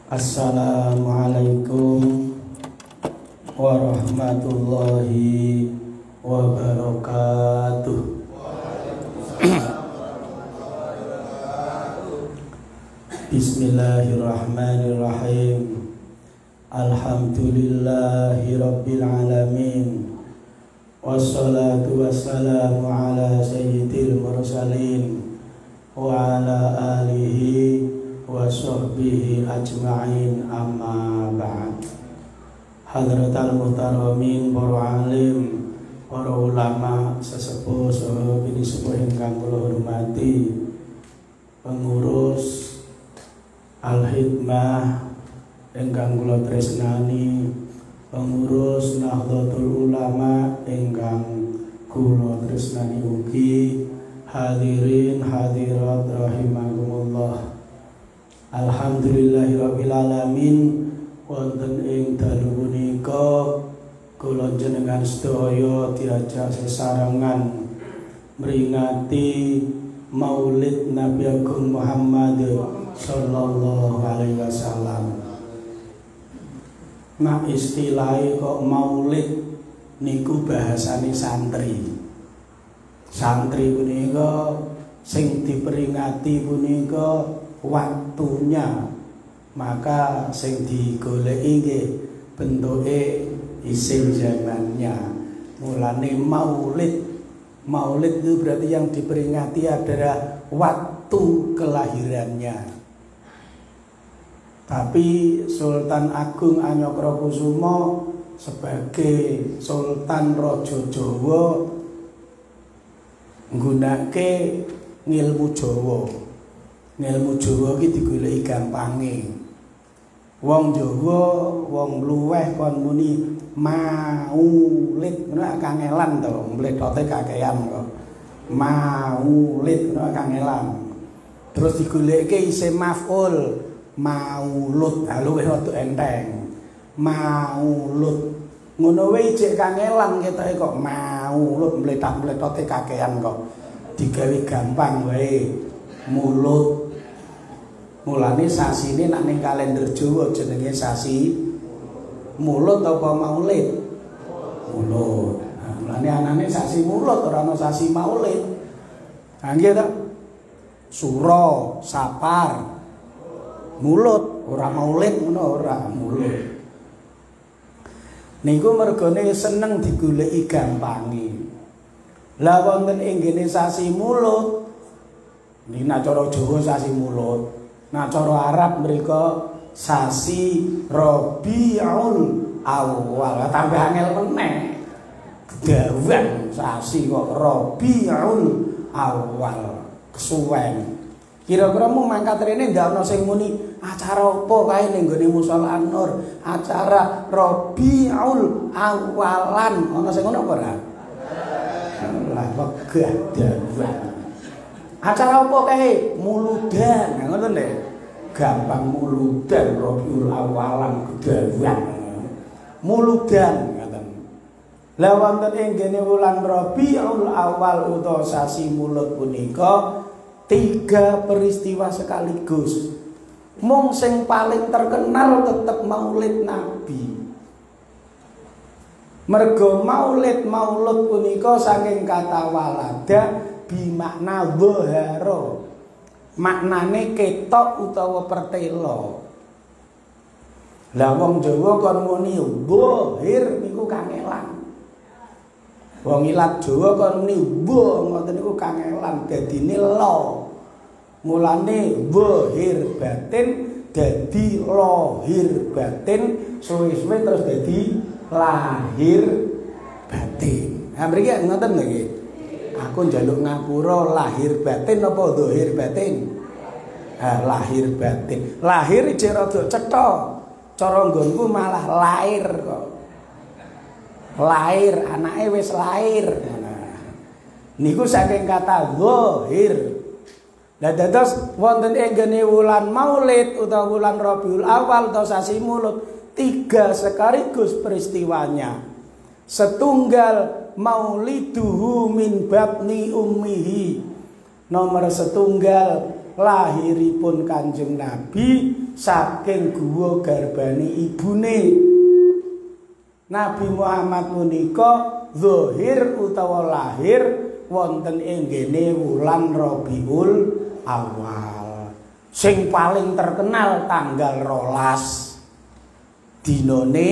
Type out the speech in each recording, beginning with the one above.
Assalamualaikum warahmatullahi wabarakatuh. Bismillahirrahmanirrahim. Alhamdulillahi rabbil alamin. Wassalatu wassalamu ala sayyidil mursalin wa ala alihi wa sahbihi ajma'in, amma ba'd. Hadratal muhtaramin, para alim, para ulama, sesepuh saha bini sepuh ingkang kula hormati, pengurus Al-Hikmah ingkang kula tresnani, pengurus Nahdlatul Ulama ingkang kula tresnani ugi, hadirin hadirat rahimakumullah. Alhamdulillahirabbil alamin. Wonten ing dalu punika kula jenengan sedaya diajak sesarengan meringati Maulid Nabi Agung Muhammad sallallahu alaihi wasallam. Nah, istilahnya kok maulid niku bahasane santri. Santri punika sing diperingati punika waktunya, maka sing digoleki nggih bentuke isim zamannya. Mulane maulid itu berarti yang diperingati adalah waktu kelahirannya. Tapi Sultan Agung Anyokrokusumo sebagai Sultan Raja Jawa nggunakake ngilmu Jawa. Ngilmu Jawa iki digoleki gampange. Wong Jawa, wong luweh kon muni maulid, ngono kangelan to, mletote kakean kok. Maulid ngono kangelan. Terus digoleki isim maf'ul, maulud, luwih rada enteng. Maulud. Ngono wae cek kangelan ketoke kok maulud, mletot-mletote kakean kok. Digawe gampang wae. Mulut. Mulane sasine nek ning kalender Jawa jenenge sasi mulut apa maulid? Mulut. Nah, mulane anane sasi mulut ora ana sasi maulid. Ha nggih ta? Sura, Sapar. Mulut, ora maulid ngono ora, mulut. Niku mergone seneng digoleki gampange. Lah wonten ing ngene sasi mulut. Niki nek cara Jawa sasi mulut. Nah cara Arab mereka sasi Rabiul Awal. Tambah angel meneh. Kedawan sasi kok Rabiul Awal. Kesuwen. Kira-kira mau mangkat rene ndak ana sing muni acara apa kae ning gone Mushola An-Nur, acara Rabiul Awalan. Ana sing ngono apa ora? Lah wegah dawan. Acara apa kae? Muludan. Ngoten lho. Gampang muludan, Rabiul Awalan kedawan. Muludan ngoten. Lah wonten ing gene wulan Rabiul Awal utawa sasi Mulud punika 3 peristiwa sekaligus. Mung sing paling terkenal tetep Maulid Nabi. Mergo maulud punika saking kata walada bimakna dhahara. Maknane ketok utawa pertelo. Lah wong Jawa kon muni dhahir niku kangelan. Wong ilat Jawa kon muni ngoten niku kangelan, dadine lo. Mulane dhahir batin dadi lahir batin, suwe-suwe terus dadi lahir batin. Ha mriki ngoten lho nggih. Aku njaluk ngapura lahir batin apa dhahir batin? Lahir batin. Lahir jek rada cetha. Cara nggonku malah lair kok. Lair, anake wis lair. Niku saking kata dhahir. Lah dados wonten ing gene wulan Maulid utawa wulan Rabiul Awal utawa sasi Mulud 3 sekaligus peristiwanya. Setunggal mauliduhu min babni ummihi. Nomor setunggal lahiripun Kanjeng Nabi saking guwa garbane ibune. Nabi Muhammad punika zahir utawa lahir wonten ing gene wulan Rabiul Awal. Sing paling terkenal tanggal 12 dinane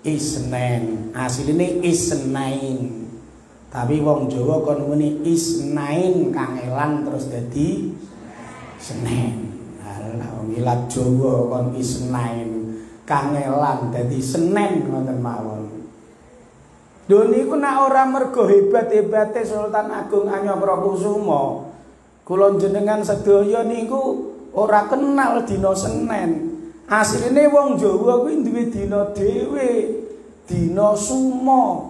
Isnen. Asline Isnain. Tapi wong Jawa kon muni Isnain kangelan terus dadi Senin. Alah wong ilat Jawa kon Isnain kangelan dadi Senin ngoten mawon. Lho niku nek ora mergo hebat-hebate Sultan Agung Anyokrokusumo, kula jenengan sedaya niku ora kenal dina Senin. Asline wong Jawa kuwi duwe dina dhewe, dina Sumo.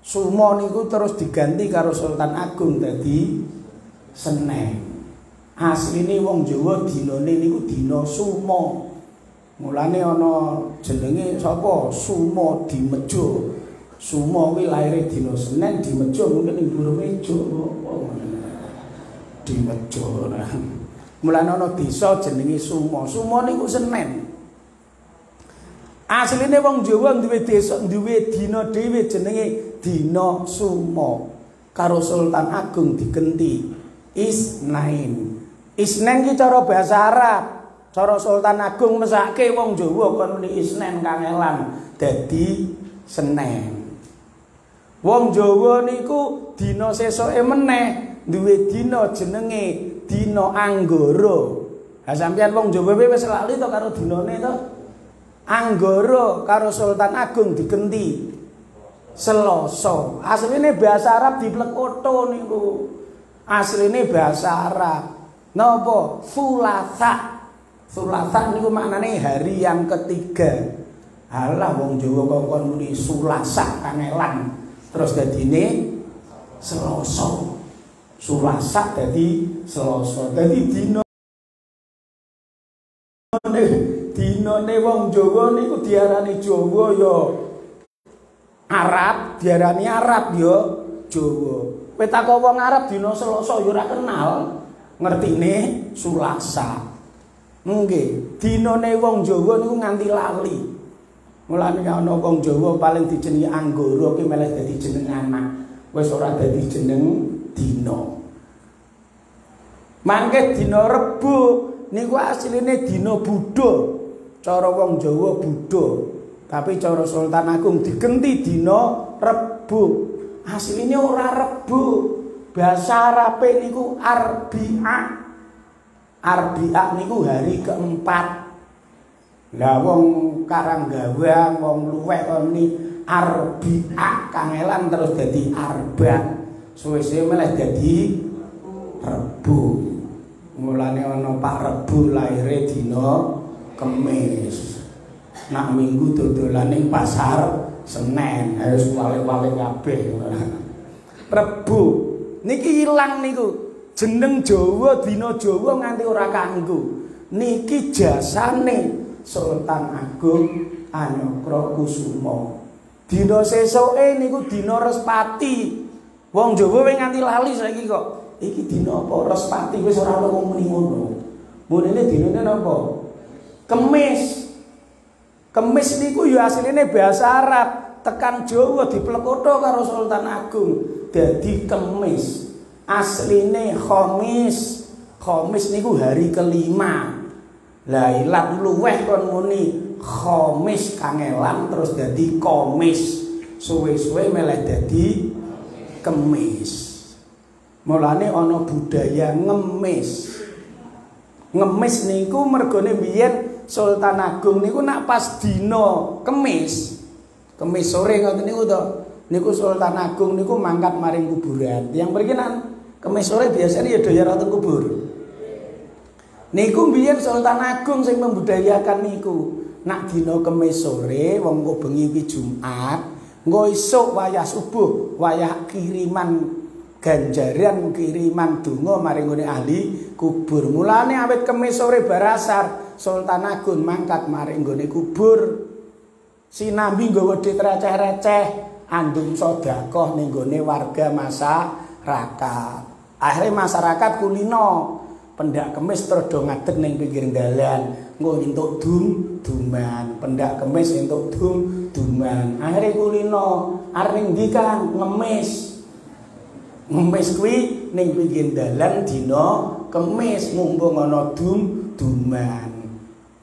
Sumo niku terus diganti karo Sultan Agung dadi Senin. Asline wong Jawa dinane niku dina Sumo. Mulane ana jenenge sapa? Sumo Dimejo. Sumo kuwi laire dina Senin, Dimejo mungkin ing Burumejo. Dimejo. Mulane ana desa jenenge Sumo. Sumo niku Senin. Asline wong Jawa duwe desa, duwe dina dhewe jenenge dina Sumo. Karo Sultan Agung digenti Isnain. Isnen ki cara bahasa Arab. Cara Sultan Agung mesake wong Jawa kon muni Isnen kangelan dadi Senin. Wong Jawa niku dina sesoke meneh duwe dina jenenge dina Anggara. Ha sampeyan wong Jawa wis lali to karo dinane to? Anggara karo Sultan Agung digenti Selasa. Asline bahasa Arab diplekoto niku. Asline bahasa Arab. Napa? Thulatha. Thulatha niku maknane hari yang ketiga. Halah wong Jawa kok muni Sulasa kangelan. Terus dadine Selasa. Sulasa dadi Selasa. Dadi dinane wong Jawa niku diarani Jawa ya Arab, diarani Arab ya Jawa. Kowe takok wong Arab dina Selasa ya ora kenal, ngertine Sulasa. Nggih, dinane wong Jawa niku nganti lali. Mulane ana wong Jawa paling dijenengi Anggara ki malah dadi jeneng anak. Wis ora dadi jeneng dina. Mangke dina Rebo niku asline dina Buddha. Cara wong Jawa Buddha, tapi cara Sultan Agung digenti dina Rebo. Asline ora Rebo. Bahasa Arabe niku Arbi'a. Arbi'a niku hari keempat. Lah wong Karanggawang, wong luweh ini Arbi'a kangelan terus dadi Arba. Suwe-suwe malah dadi Rebo. Mulane ana Pak Rebo laire dina Kemis. Nak Minggu dodolan ning pasar Senen, harus wale-wale kabeh. Rebo niki ilang niku. Jeneng Jawa dina Jawa nganti ora kanggo. Niki jasane Sultan Agung Anyokrokusumo. Dina sesoke niku dina Respati. Wong Jawa wis nganti lali saiki kok. Iki dina apa Respati wis ora ana wong muni ngono. Munine dinane napa? Kemis. Kemis niku ya asline bahasa Arab, tekan Jawa diplekoto karo Sultan Agung dadi Kemis. Asline Khamis. Khamis niku hari kelima. Lah ilat luweh kon muni Khamis kangelan terus dadi Kamis. Suwe-suwe malah dadi Kemis. Mulane ana budaya ngemis. Ngemis niku mergone biyen Sultan Agung niku nak pas dina Kemis. Kemis sore ngoten niku to. Niku Sultan Agung niku mangkat maring kuburan. Yang mriki nak Kemis sore biasanya ya doya rateng kubur. Niku biyen Sultan Agung sing membudayakan niku. Nak dina Kemis sore wong kok bengi iki Jumat, engko esuk wayah subuh, wayah kiriman ganjaran, kiriman donga maring ngene ahli kubur. Mulane awit Kemis sore barasar, Sultan Agung mangkat maring nggone kubur. Sinambi nggawa dhuwit receh-receh, andum sedekah ning nggone warga masyarakat. Akhirnya masyarakat kulino pendak Kemis terus do ngadeg ning pinggir dalan. engko entuk duman, pendak kemis entuk duman. Akhire kulino arep ndi Kang? Ngemis. Ngemis kuwi ning pinggir dalan dina kemis mumpung ana duman.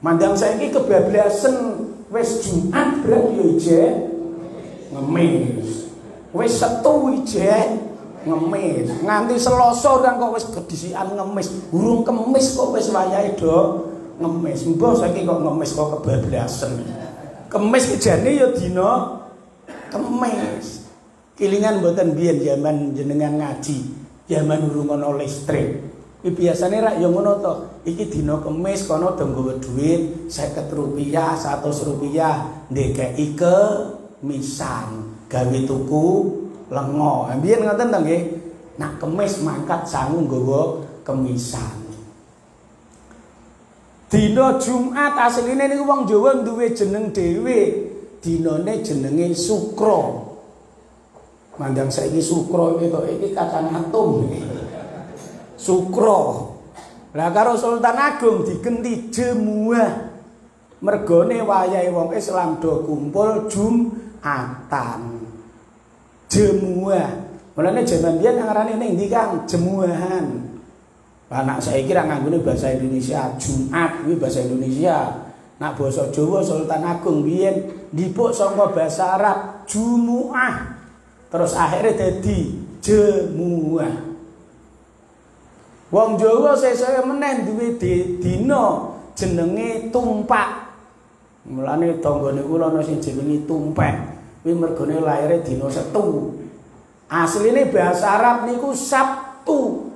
Mandang saiki kebablasan wis Jumat brak yo ijen ngemis. Wis Setu ijen ngemis. Nganti Selasa kan kok wis kedisikan ngemis. Urung kemis kok wis wayahe do ngemis. Mbah saiki kok ngemis kok kebablasan. Kemis kejane ya dina kemis. Kilingan mboten biyen zaman jenengan ngaji, zaman urung ana listrik. Iki biasane rak ya ngono to. Iki dina kemis kono do nggawa dhuwit Rp50, Rp100 ndekeki kemisan gawe tuku lenga. Biyen ngoten to nggih. Nak kemis mangkat sangu nggawa kemisan. Dina Jumat asline niku wong Jawa duwe jeneng dhewe. Dinane jenenge Sukra. Mandang saiki Sukra iki to iki kacang atom. Sukra. Lah karo Sultan Agung digenti Jemuah. Mergone wayahe wong Islam do kumpul Jumatan. Jemuah. Mulane jaman biyen ngarane ning ndi Kang? Jemuahan. Lah nek saiki ra nganggone bahasa Indonesia Jumat kuwi bahasa Indonesia. Nek basa Jawa Sultan Agung biyen dipuk saka bahasa Arab Jumuah. Terus akhirnya dadi Jemuah. Wong Jawa sesuk meneh duwe dina jenenge Tumpak. Mulane tanggane kula ana sing jenenge Tumpek. Kuwi mergone laire dina Setu. Asline bahasa Arab niku Sabtu.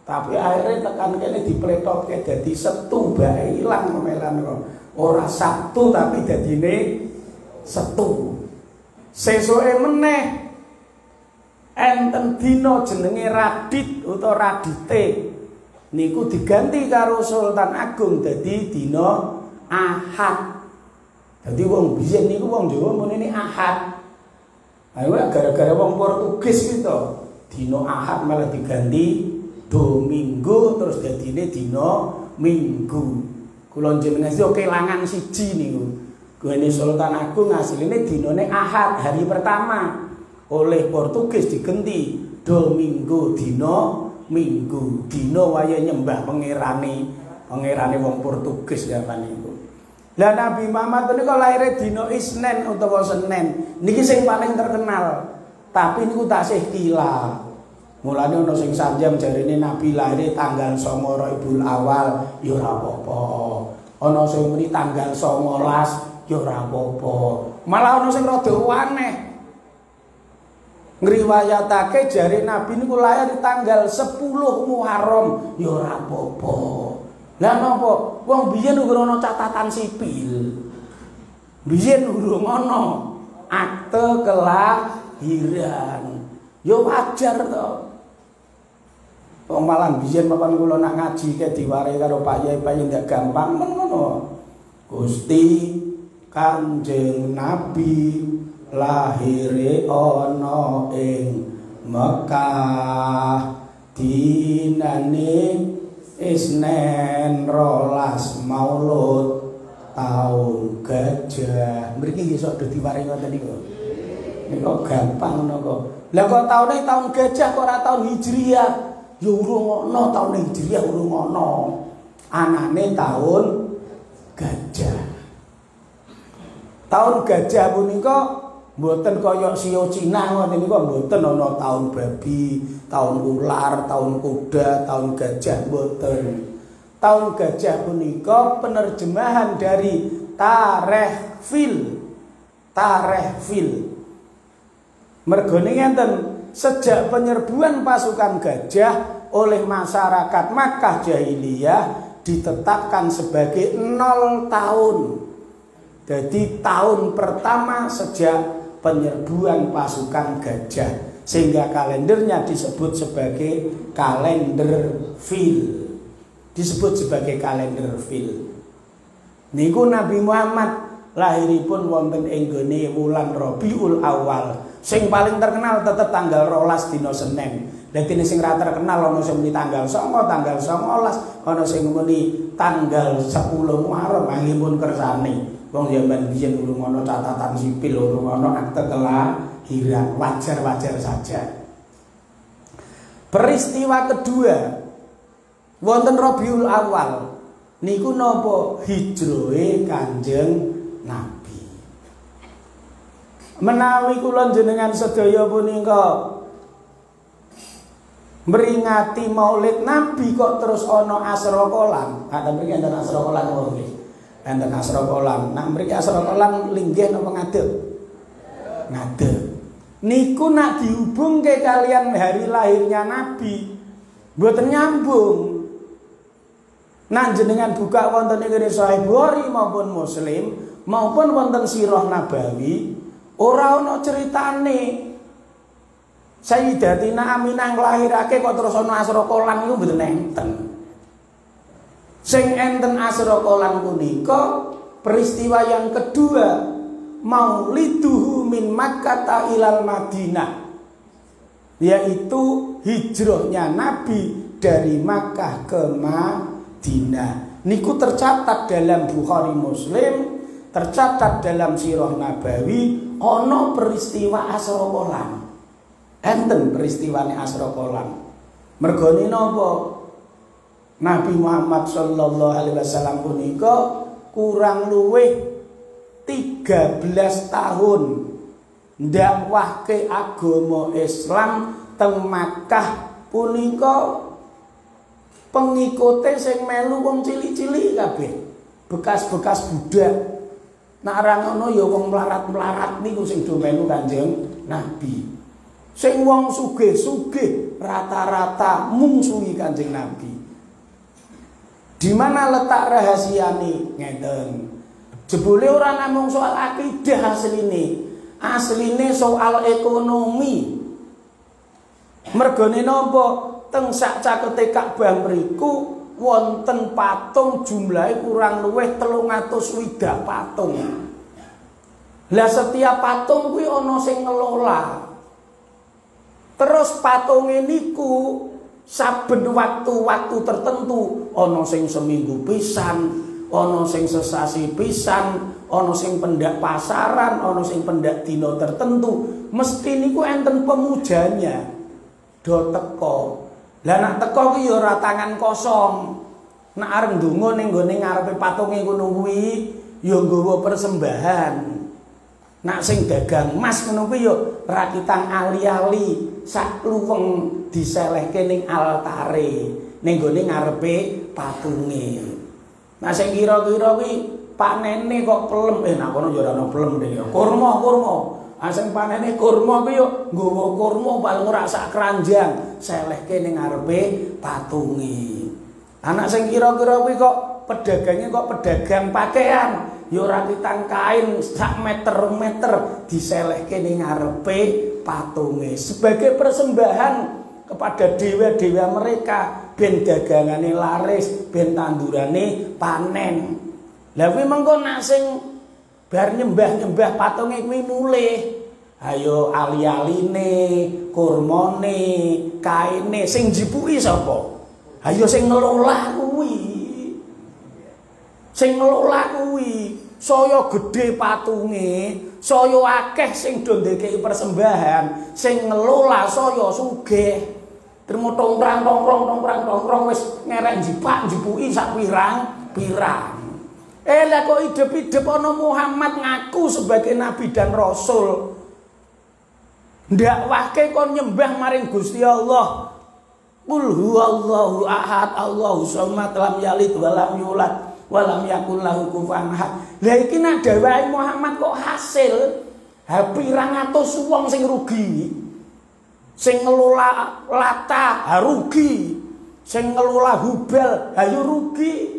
Tapi akhirnya tekan kene dipletotke dadi Setu bae ilang melan kok. Ora Sabtu tapi dadine Setu. Sesuke meneh enten dina jenenge Radit utawa Radite. Niku diganti karo Sultan Agung dadi dina Ahad. Dadi wong biyen niku wong Jawa menene Ahad. Ayo gara-gara wong Portugis ki to, dina Ahad malah diganti Domingo terus dadine dina Minggu. Kula jenengan iki kelangan siji niku. Gene Sultan Agung asline dinane Ahad hari pertama. Oleh Portugis diganti Domingo dina Minggu. Dina waya nyembah pangerane wong Portugis zaman niku. Lah Nabi Muhammad niku laire dina Isnin utawa Senin. Niki sing paling terkenal. Tapi niku tasih kila. Mulane ana sing sanjam jarine Nabi laire tanggal 9 Rabiul Awal ya ora apa-apa. Ana sing muni tanggal 19 ya ora apa-apa. Malah ana sing rada aneh. Ngriwayatake jare Nabi niku lair di tanggal 10 Muharram ya ora apa-apa. Lah napa? Wong biyen urung ana catatan sipil. Biyen urung ana akte kelahiran. Ya wajar to. Wong malah biyen papan kula nak ngaji ke diwarai karo Pak Yai ndak gampang men ngono. Gusti Kanjeng Nabi lahire ana ing Mekah dinane Isnin 12 Maulud taun gajah. Mriki iso do diwarai ngoten niku. Niku gampang ngono kok. Lah kok taune taun gajah kok ora taun Hijriah? Ya urung ana taun Hijriah urung ana. Anane taun gajah. Taun gajah punika mboten kaya sio Cina ngoten niku mboten ana taun babi, taun ular, taun kuda, taun gajah mboten. Taun gajah punika penerjemahan dari Tarikh Fil. Mergone ngenten, sejak penyerbuan pasukan gajah oleh masyarakat Makkah jahiliyah ditetapkan sebagai 0 tahun. Jadi tahun pertama sejak penyerbuan pasukan gajah, sehingga kalendernya disebut sebagai kalender Fil. Disebut sebagai kalender Fil. Niku Nabi Muhammad lahiripun wonten ing gone wulan Rabiul Awal. Sing paling terkenal tetep tanggal 12 dina Senin. Dadi sing ra terkenal ana sing muni tanggal 9, tanggal 19, ana sing muni tanggal 10 Muharram angipun kersane. Wong zaman biyen urung ana catatan sipil, urung ana akte kelahiran, wajar-wajar saja. Peristiwa kedua wonten Rabiul Awal niku napa hijrohe Kanjeng Nabi. Menawi kula jenengan sedaya punika meringati Maulid Nabi kok terus ana Asra Kolan. Ada mriki enten Asra Kolan nggih. Enten Asra Kolan. Nah mriki Asra Kolan linggih napa ngadeg? Ngadeg. Niku nak dihubungke kalian hari lahirnya Nabi, mboten nyambung. Nak jenengan buka wonten ing Sahih Bukhari maupun Muslim maupun wonten Sirah Nabawi, ora ana ceritane Sayyidatina Aminah nglahirake kok terus ana Asra Kolan niku mboten enten. Sing enten Asra Kolan punika peristiwa yang kedua, Mauliduhu min Makkah ilal Madinah, yaitu hijrahnya Nabi dari Makkah ke Madinah. Niku tercatat dalam Bukhari Muslim, tercatat dalam Sirah Nabawi ana peristiwa Asra Kolan. Enten peristiwane Asra Kolan. Mergone napa? Nabi Muhammad sallallahu alaihi wasallam punika kurang luwih 13 tahun ndakwahke agama Islam teng Makkah punika pengikute sing melu wong cilik-cilik kabeh, bekas-bekas budak. Nek ora ngono ya wong melarat-melarat niku sing do melu Kanjeng Nabi. Sing wong sugih-sugih rata-rata mungsuhi Kanjeng Nabi. Di mana letak rahasiane? Ngeten. Jebule ora namung soal akidah asline soal ekonomi. Mergone napa? Teng sak cakete Ka'bah mriku wonten patung jumlahe kurang luwih 300 patung. Lah setiap patung kuwi ana sing ngelola. Terus patunge niku saben waktu-waktu tertentu ana sing seminggu pisan, ana sing sesasi pisan, ana sing pendak pasaran, ana sing pendak dina tertentu, mesti niku enten pemujanya do teko. Lah nek teko ki ya ora tangan kosong. Nek arep ndonga ning gone ngarepe patunge ngono kuwi ya nggawa persembahan. Nek sing dagang emas ngono kuwi ya rakitan ali-ali sak luweng diselehke ning altare ning gone ngarepe patunge. Nah sing kira-kira kuwi panene kok pelem, nak kono ya ora ana pelem deh ya. Kurma. Sing panene kurma kuwi yo nggawa kurma paling ora sak kranjang, selehke ning ngarepe patunge. Anak sing kira-kira kuwi kok pedagangnya kok pedagang pakaian, ya ora kitang kain sak meter diselehke ning ngarepe patunge sebagai persembahan kepada dewa-dewa mereka, ben dagangane laris, ben tandurane panen. Lah kuwi mengko nek sing bar nyembah-nyembah patunge kuwi mulih, ayo ali-aline, kurmane, kaine sing jipuki sapa? Ayo sing ngelola kuwi. Sing ngelola kuwi, saya gedhe patunge, saya akeh sing do ndekeki persembahan, sing ngelola saya sugih. Terus tongkrang wis ngerek jipuki sak pirang-pirang. Lah kok hidup-hidup ana Muhammad ngaku sebagai nabi dan rasul. Ndakwahke kon nyembah maring Gusti Allah. Qul huwallahu ahad, Allahu samad, lam yalid wa lam yulad wa lam yakul lahu kufuwan ahad. Lah iki nek dawahe Muhammad kok hasil pirang atus wong sing rugi. Sing ngelola Lata rugi, sing ngelola Hubal ayo rugi.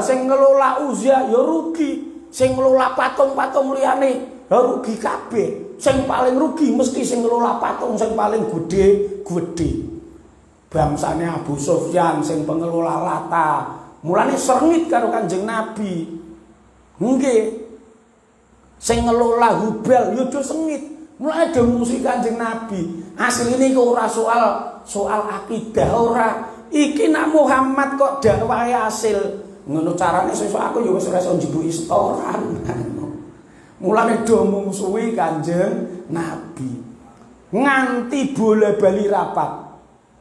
Sing ngelola Uzza ya rugi, sing ngelola patung-patung liyane ya rugi kabeh. Sing paling rugi mesti sing ngelola patung sing paling gedhe. Bangsane Abu Sufyan sing pengelola Lata, mulane sengit karo Kanjeng Nabi. Nggih. Sing ngelola Hubal ya do sengit. Mulai do musuhi Kanjeng Nabi. Asline iku ora soal akidah ora. Iki nak Muhammad kok dakwahe asil. Ngono carane sesuk aku ya wis ora iso njebuki setoran. Mulane do musuhi Kanjeng Nabi. Nganti bola-bali rapat.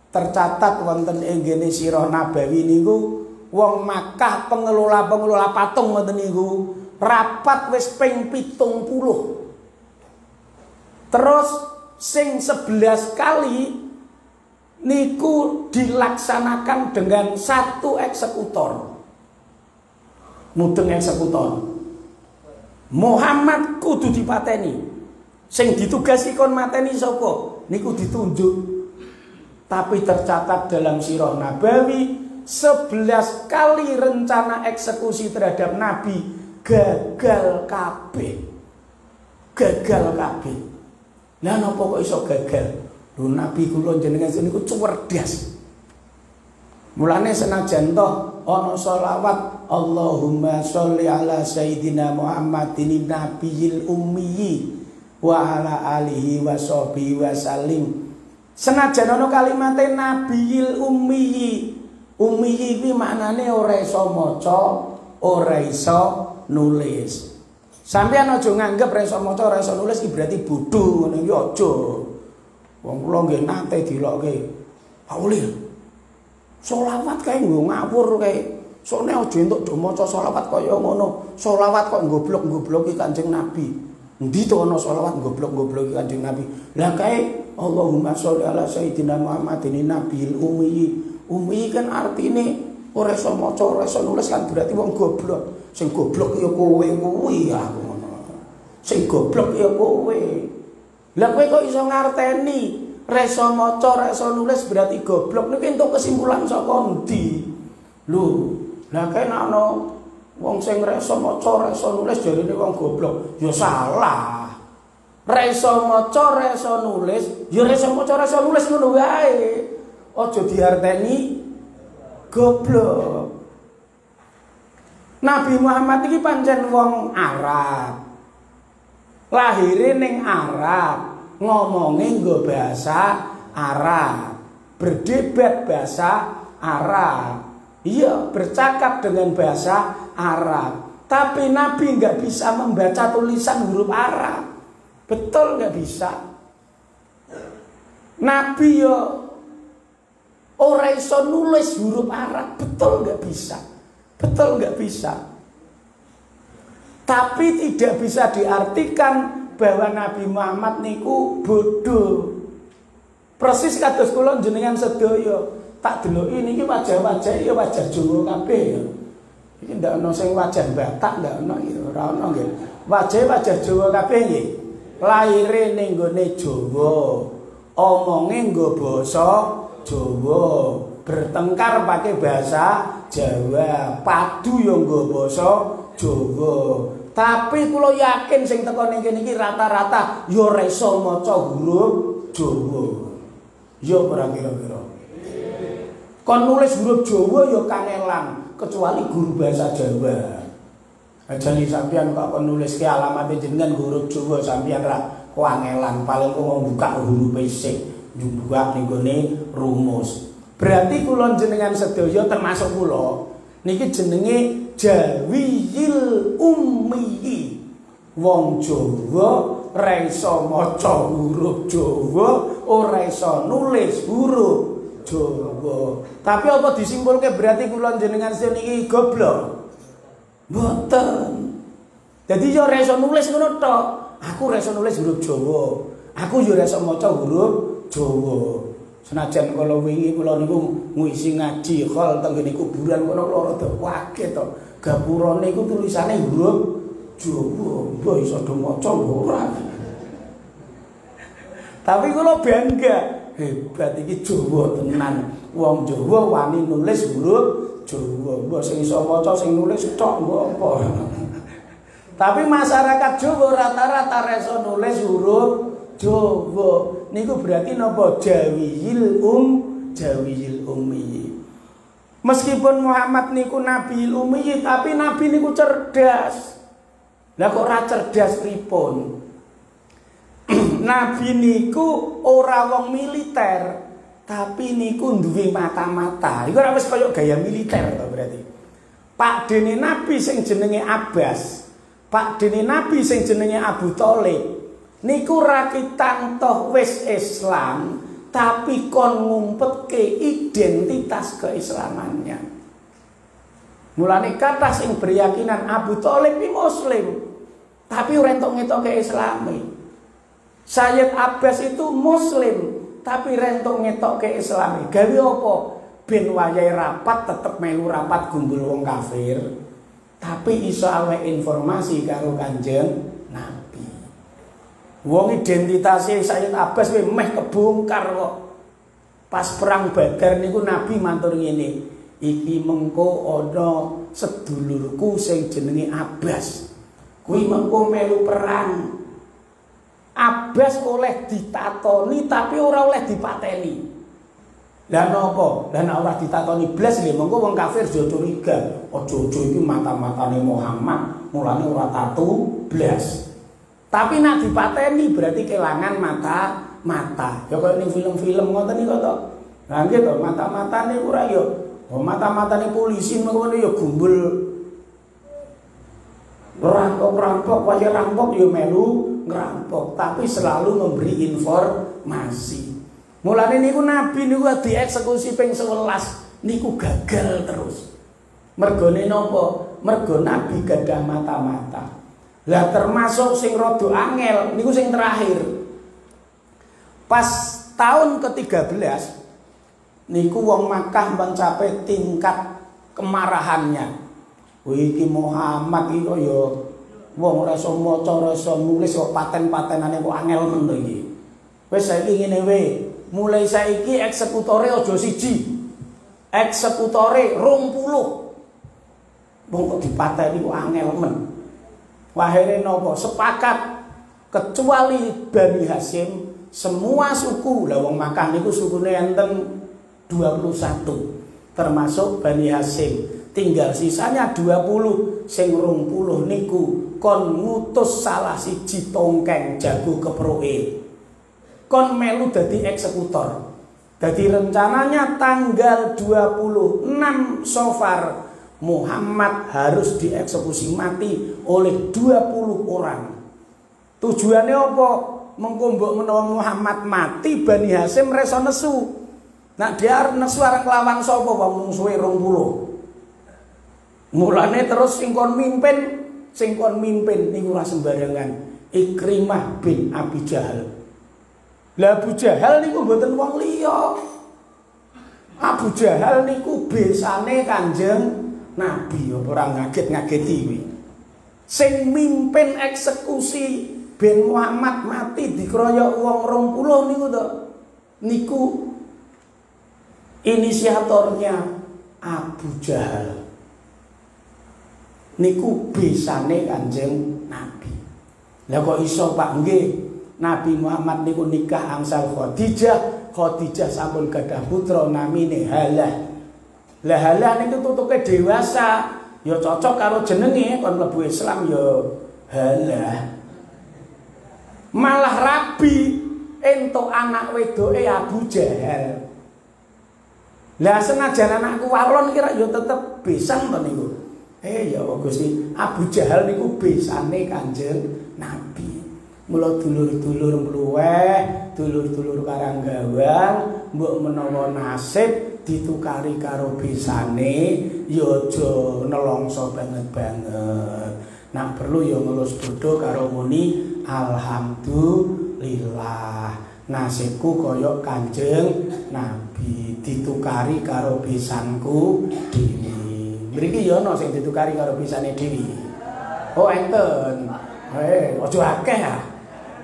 Tercatat wonten ing gene sirah Nabawi niku wong Makkah pengelola patung ngoten niku rapat wis ping 70. Terus sing 11 kali niku dilaksanakan dengan satu eksekutor. Mudeng eksekutor. Muhammad kudu dipateni. Sing ditugasi kon mateni sapa? Niku ditunjuk. Tapi tercatat dalam sirah Nabawi 11 kali rencana eksekusi terhadap Nabi gagal kabeh. Gagal kabeh. Lah napa kok iso gagal? Lho Nabi kula jenengan niku cerdas. Mulane senajan toh ana selawat Allahumma sholli ala sayyidina Muhammadin nabiyil ummi wa ala alihi wa sahbihi wa salim. Senajan ana kalimate nabiyil ummi. Ummi iki maknane ora iso maca, ora iso nulis. Sampeyan aja nganggep ora iso maca, ora iso nulis iki berarti bodho, ngono iki aja. Wong kula nggih nate dilokke. Pak Ulil. Selawat kae nggo ngawur kae. Sone aja entuk do maca selawat kaya ngono. Selawat kok goblok-gobloki Kanjeng Nabi. Endi to ana selawat goblok-gobloki Kanjeng Nabi. Lah kae Allahumma sholli ala sayyidina Muhammadin nabiyil ummi. Ummi kan artine ora iso maca, ora iso nulis kan berarti wong goblok. Sing goblok ya kowe kuwi aku ngono. Sing goblok ya kowe. Lah kowe kok iso ngarteni ora iso maca, ora iso nulis berarti goblok. Niku entuk kesimpulan saka endi? Lho, lah kae nek ana wong sing ora iso maca, ora iso nulis jarine wong goblok, ya salah. Ora iso maca, ora iso nulis, ya ora iso maca, ora iso nulis ngono wae. Aja diarteni goblok. Nabi Muhammad iki pancen wong Arab. Lahire ning Arab, ngomongin nggo bahasa Arab, berdebat bahasa Arab. Iya, bercakap dengan bahasa Arab. Tapi Nabi nggak bisa membaca tulisan huruf Arab. Betul nggak bisa. Nabi yo ora iso nulis huruf Arab. Betul nggak bisa. Betul nggak bisa. Tapi tidak bisa diartikan bahwa Nabi Muhammad niku bodoh. Persis kados kula jenengan sedaya tak deloki niki wajah-wajah ya wajah Jawa kabeh ya. Iki ndak ana sing wajah Batak, ndak ana iki, ora ana nggih. Wajah Jawa kabeh nggih. Laire ning gone Jawa, omonge nggo basa Jawa, bertengkar pakai bahasa Jawa, padu yo nggo basa Jawa. Tapi kula yakin sing teko ning kene iki rata-rata ya ora iso maca huruf Jawa. Ya ora kira-kira. Kon nulis huruf Jawa ya kangelan, kecuali guru bahasa Jawa. Ajane sampeyan kok kon nulis ke alamat jenengan huruf Jawa sampeyan ra kangelan, paling kok mbuka huruf isik, njubak ning gone rumus. Berarti kula jenengan sedaya termasuk kula niki jenenge Jawiyil Ummi. Wong Jawa ora iso maca huruf Jawa, ora iso nulis huruf Jawa. Tapi apa disimpulke berarti kula jenengan niki goblok? Mboten. Dadi yo ora iso nulis ngono tok. Aku ora iso nulis huruf Jawa. Aku yo ora iso maca huruf Jawa. Senajan kala wingi kula niku ngisi ngaji khol teng ngene kuburan kono kula rada waget to. Gapurane iku tulisane huruf Jawa. Mbah iso do maca ora. Tapi kula bangga, hebat iki Jawa tenan. Wong Jawa wani nulis huruf Jawa. Mbah sing iso maca sing nulis tok mbok apa. Tapi masyarakat Jawa rata-rata iso nulis huruf Jawa. Niku berarti napa Jawiyil Ummi. Meskipun Muhammad niku Nabiul Ummi, tapi Nabi niku cerdas. Lah kok ora cerdas pripun? Nabi niku ora wong militer, tapi niku duwe mata-mata. Iku ora wis kaya gaya militer to berarti. Pak dene Nabi sing jenenge Abbas, Pak dene Nabi sing jenenge Abu Thalib, niku rakitan toh wis Islam, tapi kon ngumpetke identitas keislamannya. Mulane kata sing beryakinan Abu Thalib iki muslim, tapi ora entuk ngetoke Islame. Sayyid Abbas itu muslim, tapi rentok ngetoke Islame. Gawe apa? Ben wayahe rapat tetep melu rapat gumbul wong kafir, tapi iso awek informasi karo Kanjeng Nabi. Wong identitasnya Sayyid Abbas meh kebongkar kok. Pas perang Badar niku Nabi matur ngene, iki mengko ana sedulurku sing jenenge Abbas. Kuwi mengko melu perang. Abbas oleh ditatoni tapi ora oleh dipateni. Lah napa? Lah nek ora ditatoni blas lho mengko wong kafir yo curiga, aja-aja iki mata-matane Muhammad, mulane ora tatu blas. Tapi nek dipateni berarti kelangan mata. Ya kaya ning film-film ngoten niku to. Lah nggih to, mata-matane ora yo, mata-matane polisi mengko yo gumbul rampok, wajah rampok yo melu ngerampok, tapi selalu memberi informasi. Mulane niku Nabi niku dieksekusi ping 11 niku gagal terus. Mergone napa? Mergo Nabi gadah mata-mata. Lah termasuk sing rada angel niku sing terakhir. Pas tahun ke-13 niku wong Makkah mencapai tingkat kemarahannya. Iki Muhammad iki kaya wong ora iso maca, ora iso nulis kok paten-patenane kok angel men to iki. Wis saiki ngene wae. Mulai saiki eksekutore aja siji. Eksekutore 20. Wong kok dipateni kok angel men. Wahire napa? Sepakat kecuali Bani Hasyim, semua suku. Lah wong Makkah niku sukune enten 21. Termasuk Bani Hasyim. Tinggal sisanya 20, sing 20 niku kon ngutus salah siji tongkeng jago keproke. Kon melu dadi eksekutor. Dadi rencananya tanggal 26 Safar Muhammad harus dieksekusi mati oleh 20 orang. Tujuannya apa? Mengko mbok menawa Muhammad mati Bani Hasyim reso nesu. Nah dia arep nesu arep lawan sapa wong musuhe 20. Mulane terus sing kon mimpin niku ora sembarangan. Ikrimah bin Abi Jahal. Lah Abu Jahal niku mboten wong liya. Abu Jahal niku besane Kanjeng Nabi, ora ngaget-ngageti kuwi. Sing mimpin eksekusi ben Muhammad mati dikeroyok wong 20 niku to. Niku inisiatornya Abu Jahal. Niku besane Kanjeng Nabi. Lah kok iso Pak? Nggih, Nabi Muhammad niku nikah angsal Khadijah. Khadijah sampun gadah putra namine Halah. Lah Halah niku tutuke dewasa, ya cocok karo jenenge kon mlebu Islam ya Halah. Malah rabi entuk anak wedoke Abu Jahal. Lah senajan anakku walon kira ya tetep besan to niku. Ya Gusti, Abu Jahal niku besane Kanjeng Nabi. Mula dulur-dulur mluweh, dulur-dulur karanggawang, mbok menawa nasib ditukari karo besane, ya aja nelongso banget-banget. Nak perlu ya ngelus bodho karo muni alhamdulillah. Nasibku kaya Kanjeng Nabi ditukari karo besanku dhewe. Mriki ya ana sing ditukari karo bisane dhewe. Oh enten. Aja akeh ah.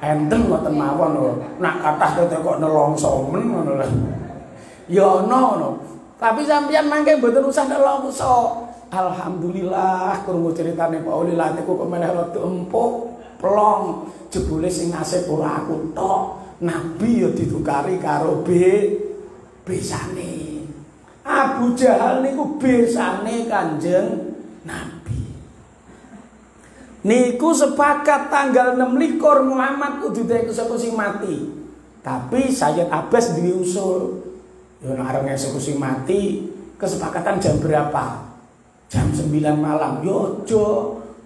Enten mboten mawon lho. Nak kathah kok nelongso men ngono lho. Ya ana ngono. Tapi sampeyan mangke mboten usah nelongso. Alhamdulillah krungu critane Pak Ulila niku kok meneh rada empuk, plong. Jebule sing nasib ora aku tok. Nabi ya ditukari karo besane. Abu Jahal niku besane Kanjeng Nabi. Niku sepakat tanggal 26 Muhammad kudu dieksekusi mati. Tapi Sayyid Abbas diusul, yo nek arep eksekusi mati kesepakatan jam berapa? Jam 9 malam. Yo aja,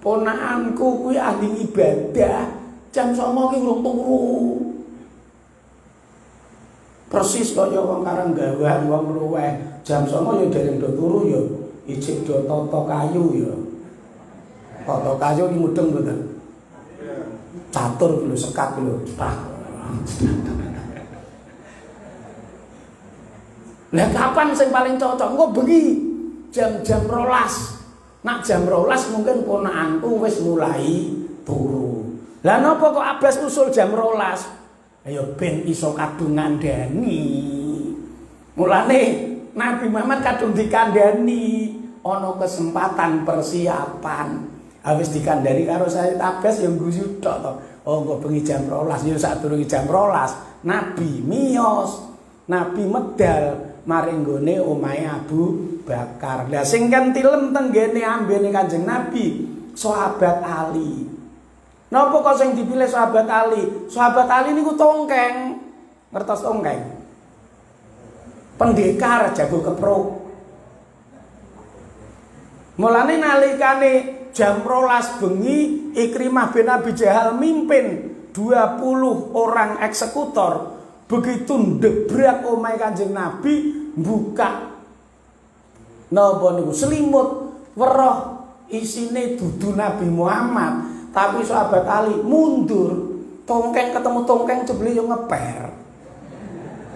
ponakanku kuwi ahli ibadah. Jam 09.00 ki urung turu. Persis kaya wong Karanggawan, wong luweh. Jam 09.00 yo dereng do turu yo ijik do tata kayu yo. Tata kayu ki mudeng mboten. Catur lho sekat lho. Lah kapan sing paling cocok? Engko bengi jam-jam 12. Nak jam 12 mungkin ponakanku wis mulai turu. Lah napa kok Abbas usul jam 12? Ayo ben iso kadung ngandani. Mulane Nabi Muhammad kadung dikandani ana kesempatan persiapan. Habis dikandani karo Sayyid Abbas yang guyu tok to. Oh engko bengi jam 12 ya sadurunge jam 12 Nabi miyos. Nabi medal maring nggone omahe Abu Bakar. Lah sing kan tilem tenggene ambene Kanjeng Nabi sahabat Ali. Napa kok sing dipilih sahabat Ali? Sahabat Ali niku tongkeng. Ngertos tongkeng? Pendekar jago kepruk. Mulane nalikane jam 12 bengi Ikrimah bin Abi Jahal mimpin 20 orang eksekutor. Begitu ndebrak omahe Kanjeng Nabi buka napa niku selimut weruh isine dudu Nabi Muhammad, tapi sahabat Ali mundur. Tongkeng ketemu tongkeng jebule yo ngeper.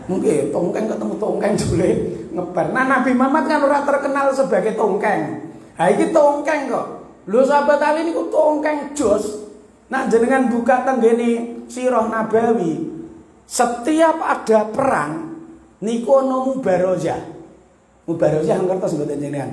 Nggih, tongkeng ketemu tongkeng jebule ngeper. Nah Nabi Muhammad kan ora terkenal sebagai tongkeng. Ha iki tongkeng kok. Lho sahabat Ali niku tongkeng jos. Nah jenengan buka tenggene Sirah Nabawi. Setiap ada perang niku ana mubarozah. Mubarozah ngertos mboten jenengan?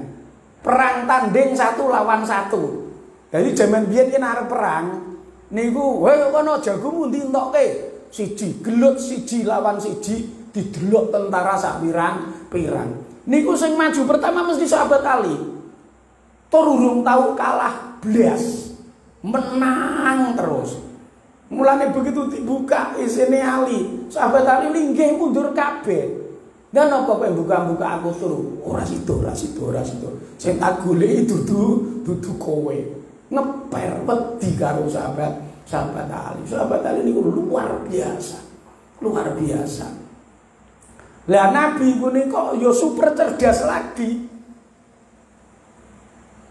Perang tanding 1 lawan 1. Jadi jaman biyen yen arep perang niku, "Hei kono jagomu ndi entokke?" Siji gelut siji lawan siji didelok tentara sak pirang. Niku sing maju pertama mesti sahabat Ali. Tur urung tau kalah blas. Menang terus. Mulane begitu dibuka isine Ali, sahabat Ali linggih mundur kabeh. Dan apa kowe buka-buka aku turu? Ora sido. Sing tak goleki dudu kowe. Ngeper wedi karo sahabat Ali. Sahabat Ali niku luar biasa. Luar biasa. Lah Nabi punika ya super cerdas lagi.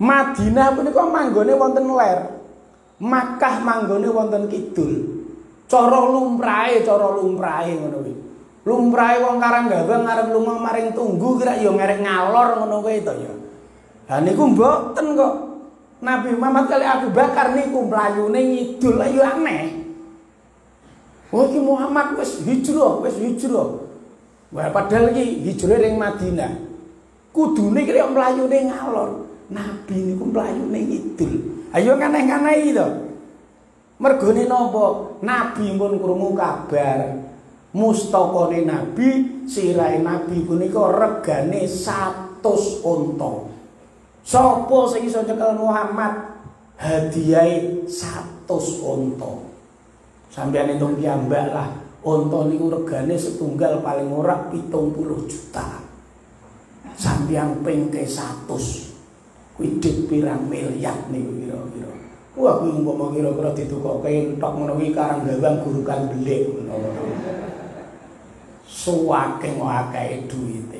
Madinah punika manggone wonten ler. Makkah manggone wonten kidul. Cara lumrahe ngono kuwi. Lumrahe wong Karanggawang arep lunga maring Tunggu kira ya ngerek ngalor ngono kuwi to ya. Lah niku mboten kok. Nabi Muhammad kali Abu Bakar niku mlayune ngidul ya aneh. Oh iki Muhammad wis hijrah. Wah padahal iki hijrah ring Madinah. Kudune kira mlayune ngalor. Nabi niku mlayune ngidul. Ayo kaneh-kaneh to. Mergone napa? Nabi pun krungu kabar mustakane Nabi, sirahe Nabi punika regane 100 unta. Sapa sing iso nyekel Muhammad? Hadiahe 100 unta. Sampeyan entung piyambak lah. Unta niku regane setunggal paling ora 70 juta. Sampeyan pengke 100. Widit pirang miliar niku kira-kira. Wah kuwi umpama kira-kira ditukoke entok ngono kuwi Karanggawang gurukan belik ngono. Suwaking akeh duwite.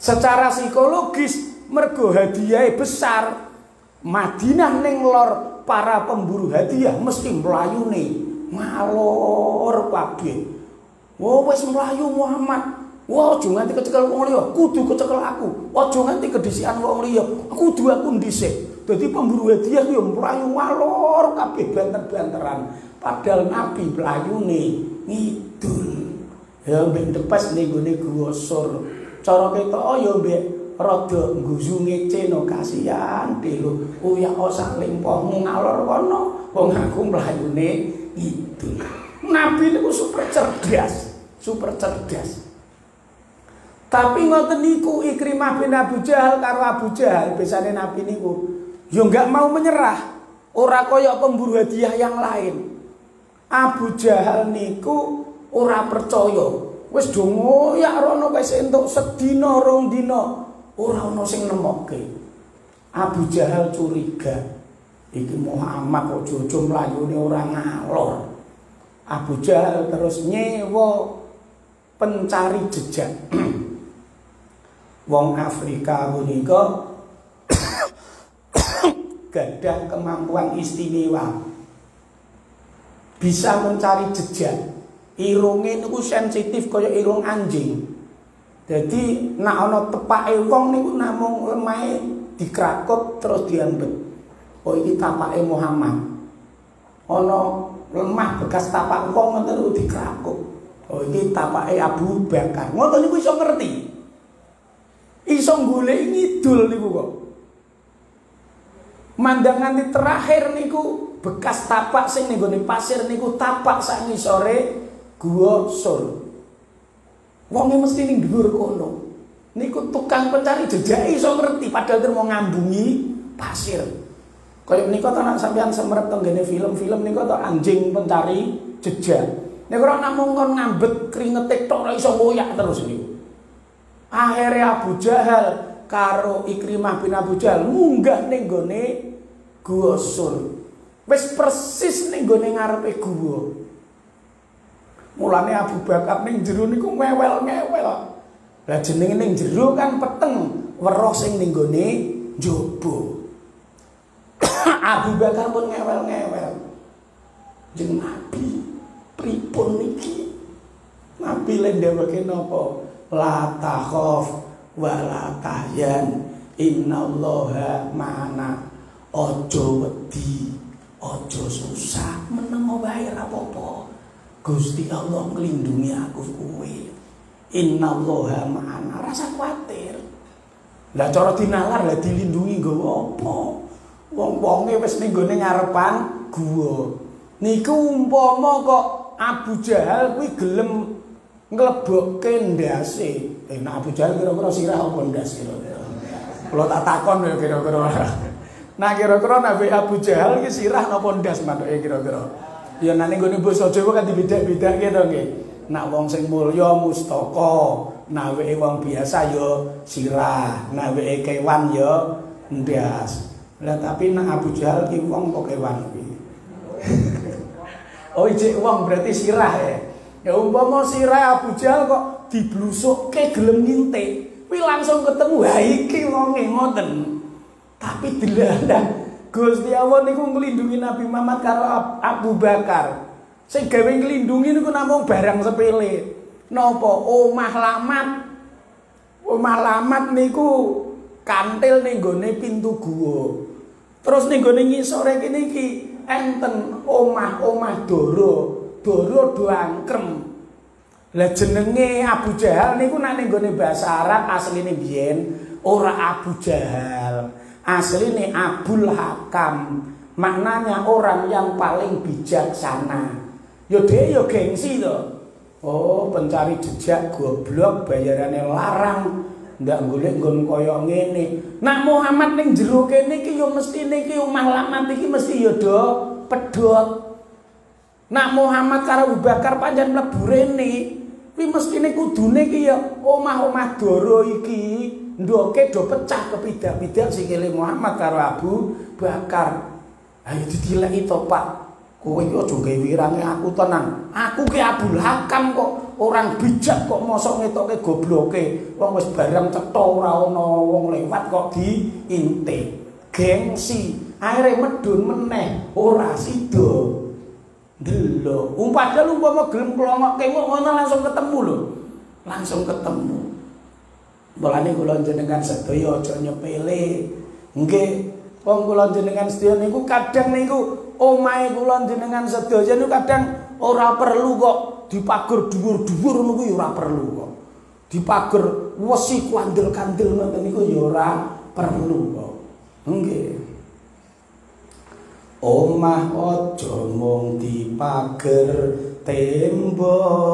Secara psikologis mergo hadiahe besar, Madinah ning lor para pemburu hadiah mesti mlayune ngalor kabeh. Wah wis mlayu Muhammad. Wah, aja nganti kecekel wong liya, kudu kecekel aku. Aja nganti kedhisikan wong liya, kudu aku dhisik. Dadi pemburu hadiah yo mlayu ngalor kabeh banter-banteran. Padahal Nabi mlayune ngidul. Ya mbek depes ning gone Guwa Sur. Cara ketok ya mbek rada ngguyu ngece no kasihan lho. Uyak saling pohmu ngalor kono, wong aku mlayune ngidul. Nabi niku super cerdas. Tapi ngoten niku Ikrimah bin Abu Jahal karo Abu Jahal besane Nabi niku yo enggak mau menyerah. Ora kaya pemburu hadiah yang lain. Abu Jahal niku ora percaya. Wis do ngoyak rono wis entuk sedina rong dina ora ana sing nemokke. Abu Jahal curiga. Iki Muhammad kok jojo mlayune ora ngalor. Abu Jahal terus nyewa pencari jejak. Wong Afrika punika gadah kemampuan istimewa. Bisa mencari jejak. Irunge niku sensitif kaya irung anjing. Jadi nek ana tepake wong niku namung lemahe dikrakut terus diambet. Oh iki tapake Muhammad. Ana lemah bekas tapak wong ngoten niku dikrakut. Oh iki tapake Abu Bakar. Ngoten niku iso ngerti. Iso golek ngidul niku kok. Mandangan terakhir niku bekas tapak sing ning gone pasir niku tapak sak ngisore Gua Sur. Wonge mesti ning dhuwur kono. Niku tukang pencari jejak iso ngerti padahal mau ngambungi pasir. Kaya menika to nek sampeyan semrep teng ngene film-film niku to anjing pencari jejak. Nek ora namung kon ngambet kringete tok ora iso ngoyak terus niku. Akhire Abu Jahal karo Ikrimah bin Abu Jahal munggah ning gone Gua Sur. Wis persis ning gone ngarepe gua. Mulane Abu Bakar ning jero niku ngewel-ngewel. Lah jenenge ning jero kan peteng, weruh sing ning gone njaba. Abu Bakar pun ngewel-ngewel. Jeneng Nabi pripun niki? Nabi le ndeweke napa? La takhaf wa la tahyan. Innallaha ma'ana. Ojo wedi, ojo susah, meneng wae ora apa-apa. Gusti Allah nglindungi aku kowe. Innallaha ma'ana. Rasa kuwatir. Lah cara dinalar lah dilindungi nggo apa? Wong-wonge wis ning gone ngarepan gua. Niku umpama kok Abu Jahal kuwi gelem nglebokke ndase. Nek Abu Jahal kira-kira sirah apa ndas kira-kira. Kula tak takon ya kira-kira. Nah kira-kira Nabi Abu Jahal ki sirah napa ndas matoke kira-kira. Ya nane nggone basa Jawa kan dibeda-bedake to nggih. Nak wong sing mulya mustaka, naweke wong biasa ya sirah, naweke kewan ya ndas. Lah tapi nak Abu Jahal ki wong kok kewan kuwi. Oh ijek wong berarti sirah ya. Ya umpama sirah Abu Jahal kok diblusukke gelem ngintik, kuwi langsung ketemu ha iki wonge ngoten. Tapi dilandang Gusti Allah niku nglindungi Nabi Muhammad karo Abu Bakar. Sing gawe nglindungi niku namung barang sepele. Napa? Omah lamat niku kantil ning gone pintu guwa. Terus ning gone ngisore kene iki enten omah doro. Doro do angkrem. Lah jenenge Abu Jahal niku nek ning gone basa Arab asline biyen ora Abu Jahal. Asline Abul Hakam. Maknanya orang yang paling bijaksana. Yo dhewe yo gengsi to. Oh, pencari jejak goblok bayarane larang. Ndak golek nggon kaya ngene. Nak Muhammad ning jero kene iki yo mesti niki omah lamat iki mesti yo do pedhot. Nak Muhammad karo Abu Bakar pancen mlebu rene. Kuwi mestine kudune iki ya omah-omah doro iki ndoke do pecah kepidak-pidak sikile Muhammad karo Abu Bakar. Ayo ditileki to, Pak. Kowe iki aja gawe wirange aku tenan. Aku ki Abul Hakam kok orang bijak kok mosok ngetoke gobloke. Wong wis barang cetha ora ana wong lewat kok diintik. Gengsi, akhire medun meneh ora sida. Delok. Padahal umpama gelem klongokke ngono langsung ketemu lho. Langsung ketemu. Mulane kula jenengan sedaya aja nyepele. Nggih, wong kula jenengan sedaya niku kadang niku omahe kula jenengan sedaya niku kadang ora perlu kok dipager dhuwur-dhuwur niku ya ora perlu kok. Dipager wesi kandel-kandel ngoten niku ya ora perlu kok. Nggih. Omah aja mung dipager tembok.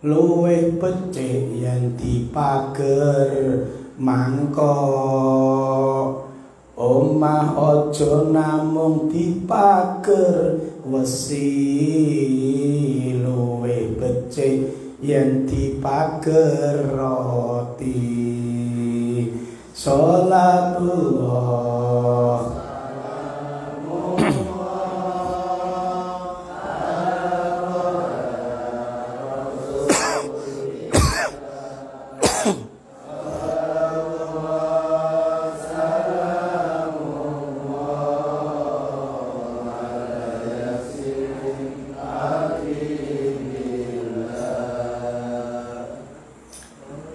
Luwih becik yen dipager mangkok. omah aja namung dipager wesi luwih becik yen dipager roti. Sholatullah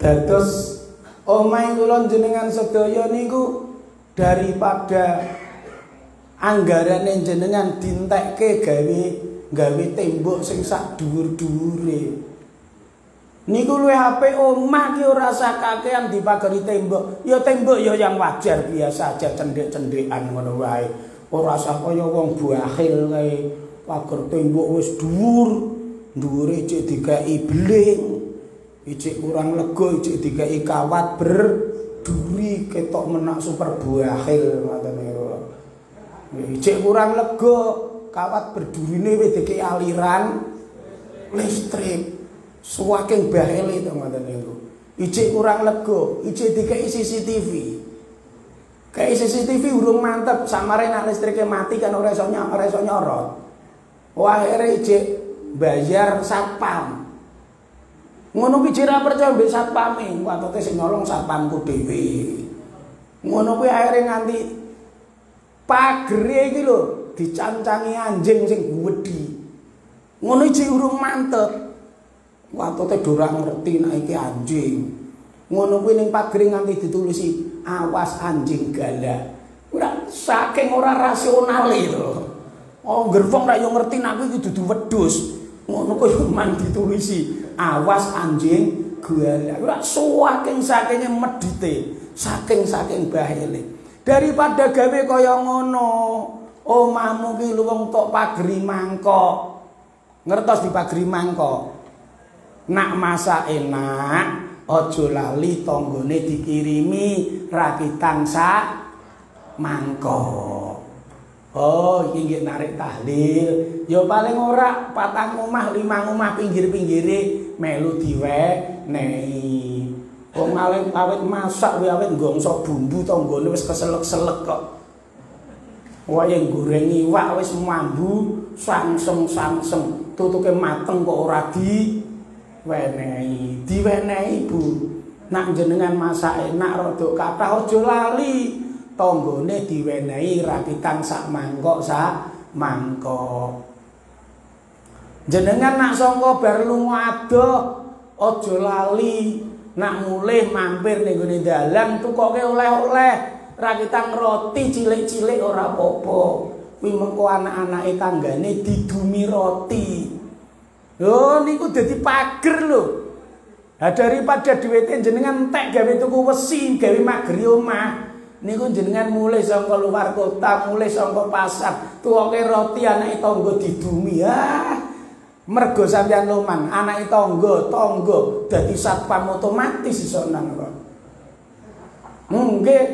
dados omahe kula jenengan sedaya niku daripada anggarane jenengan dintekke gawe tembok sing sak dhuwur-dhuwure niku luwih apik omah ki ora sakakean dipageri tembok ya tembok ya yang wajar biasa aja cendhek-cendhekan ngono wae ora usah kaya wong bakhil kae pager tembok wis dhuwure cek dikai beling ijik kurang lega ijik dikai kawat berduri ketok menak super bakhil ngoten niku. Ijik kurang lega kawat berdurine wis dikai aliran listrik. Saking bakhile to ngoten niku. Ijik kurang lega, ijik dikai CCTV. Kayak CCTV urung mantep samare nek listrike mati kan ora iso nyorot. Wah akhire ijik bayar satpam. Ngono kuwi jera percaya mbek satpame, patoke sing nyolong satpamku dhewe. Ngono kuwi akhire nganti pagere iki lho dicancangi anjing sing gedhi. Ngono iki urung mantep. Patoke ora ngerti nek iki anjing. Ngono kuwi ning pagere nganti ditulisi awas anjing galak. Ora saking ora rasional lho. Oh gerwong ra yo ngerti nek iki dudu wedhus. Ngono kuwi man ditulisi awas anjing galak. Ora saking medite, saking bahile. Daripada gawe kaya ngono, omahmu ki luwung tok pageri mangkok. Ngertos dipageri mangkok. Nak masak enak, aja lali tanggane dikirimi rakitan sak mangkok. Oh, iki nggih narik tahlil. Ya paling ora 4 omah, 5 omah pinggir-pinggire melu diwenehi. Wong awet masak kuwi awet nggongso bumbu tanggane wis keselek-selek kok. Wayang goreng iwak wis mambu sangseng-sangseng, tutuke mateng kok ora diwenehi. Diwenehi, Bu. Nak jenengan masak enak rada kathah aja lali. Tanggane diwenehi rakitan sak mangkok. Jenengan nak sangka bar lunga adoh aja lali nak mulih mampir ning gone dalan tukoke oleh-oleh rakitan roti cilik-cilik ora apa-apa. Kuwi mengko anak-anake tanggane didumi roti. Lho niku dadi pager lho. Lah daripada duwite jenengan entek gawe tuku wesi, gawe mageri omah. Niku jenengan mulai saka luar kota, mulai saka pasar, tuwoke roti anake tangga didumi. Mergo sampeyan loman, anake tangga dadi satpam otomatis iso nang kok. Nggih.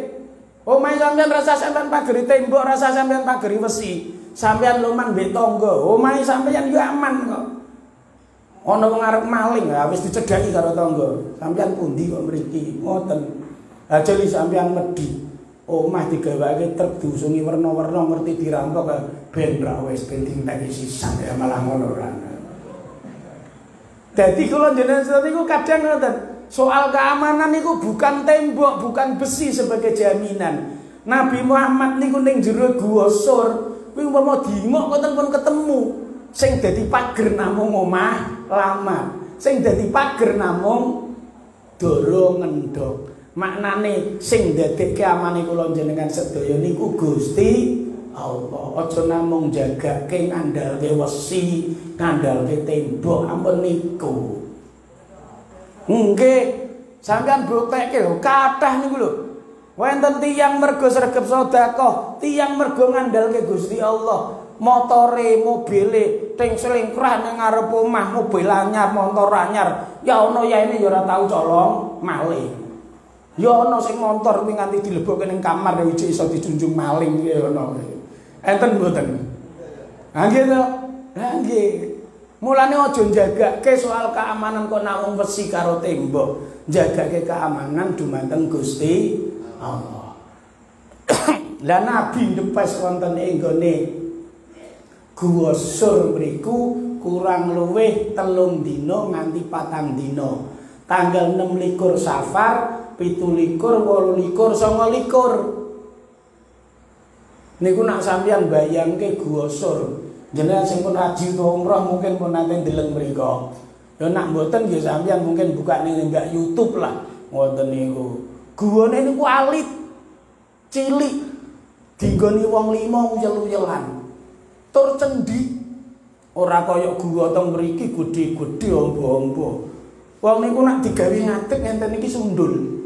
Omahe sampeyan rasa sampeyan pageri tembok, rasa sampeyan pageri wesi. Sampeyan loman mbek tangga, omahe sampeyan yo aman kok. Ana wong arep maling, wis dicegaki karo tangga. Sampeyan pundi kok mriki? Ngoten. Aja li sampeyan medhi. Omah digawake truk diusungi werna-werna ngerti dirampok ben ra wis ben dintek sisan ya malah ngono ora. Dadi kula jenengan niku kadang ngoten. Soal keamanan niku bukan tembok, bukan besi sebagai jaminan. Nabi Muhammad niku ning jero Gua Sur, kuwi umpama dingok ngoten pun ketemu. Sing dadi pager namung omah lama. Sing dadi pager namung doro ngendhok. Maknane sing ndadekke amane kula jenengan sedaya niku Gusti Allah. Aja namung jagake ngandalke wesi, ngandalke tembok ampun niku. Nggih, sampeyan buktekke lho, kathah niku lho. Wonten tiyang mergo sregep sedekah, tiyang mergo ngandalke Gusti Allah. Motore, mobile, ting selingkrah ning ngarep omah, mobil anyar, motor anyar. Ya ana yaene ya ora tau colong maling. Ya ana sing montor kuwi nganti dilebokke ning kamar ya iso dijunjung maling ya ana. Enten mboten? Ha nggih to? Ha nggih. Mulane aja njagake soal keamanan kok namung wesi karo tembok. Njagake keamanan dumateng Gusti Allah. Lah Nabi ndepes wonten ing gone Gua Sur mriku kurang luwih 3 dina nganti 4 dina. Tanggal 26 Safar, 17, 18, 29. Niku nak sampeyan bayangke Gua Sur. Jenengan sing pun haji utawa umrah mungkin pun nate ndeleng mriku. Ya nak mboten nggih sampeyan mungkin buka ning mbak YouTube lah. Ngoten niku. Guwane niku alit. Cilik. Dinggoni wong 5 uyel-uyelan. Tur cendi. Ora kaya gua teng mriki gedhe-gedhe ombo-ombo. Wong niku nak digawe ngadeg ngenten iki sundul.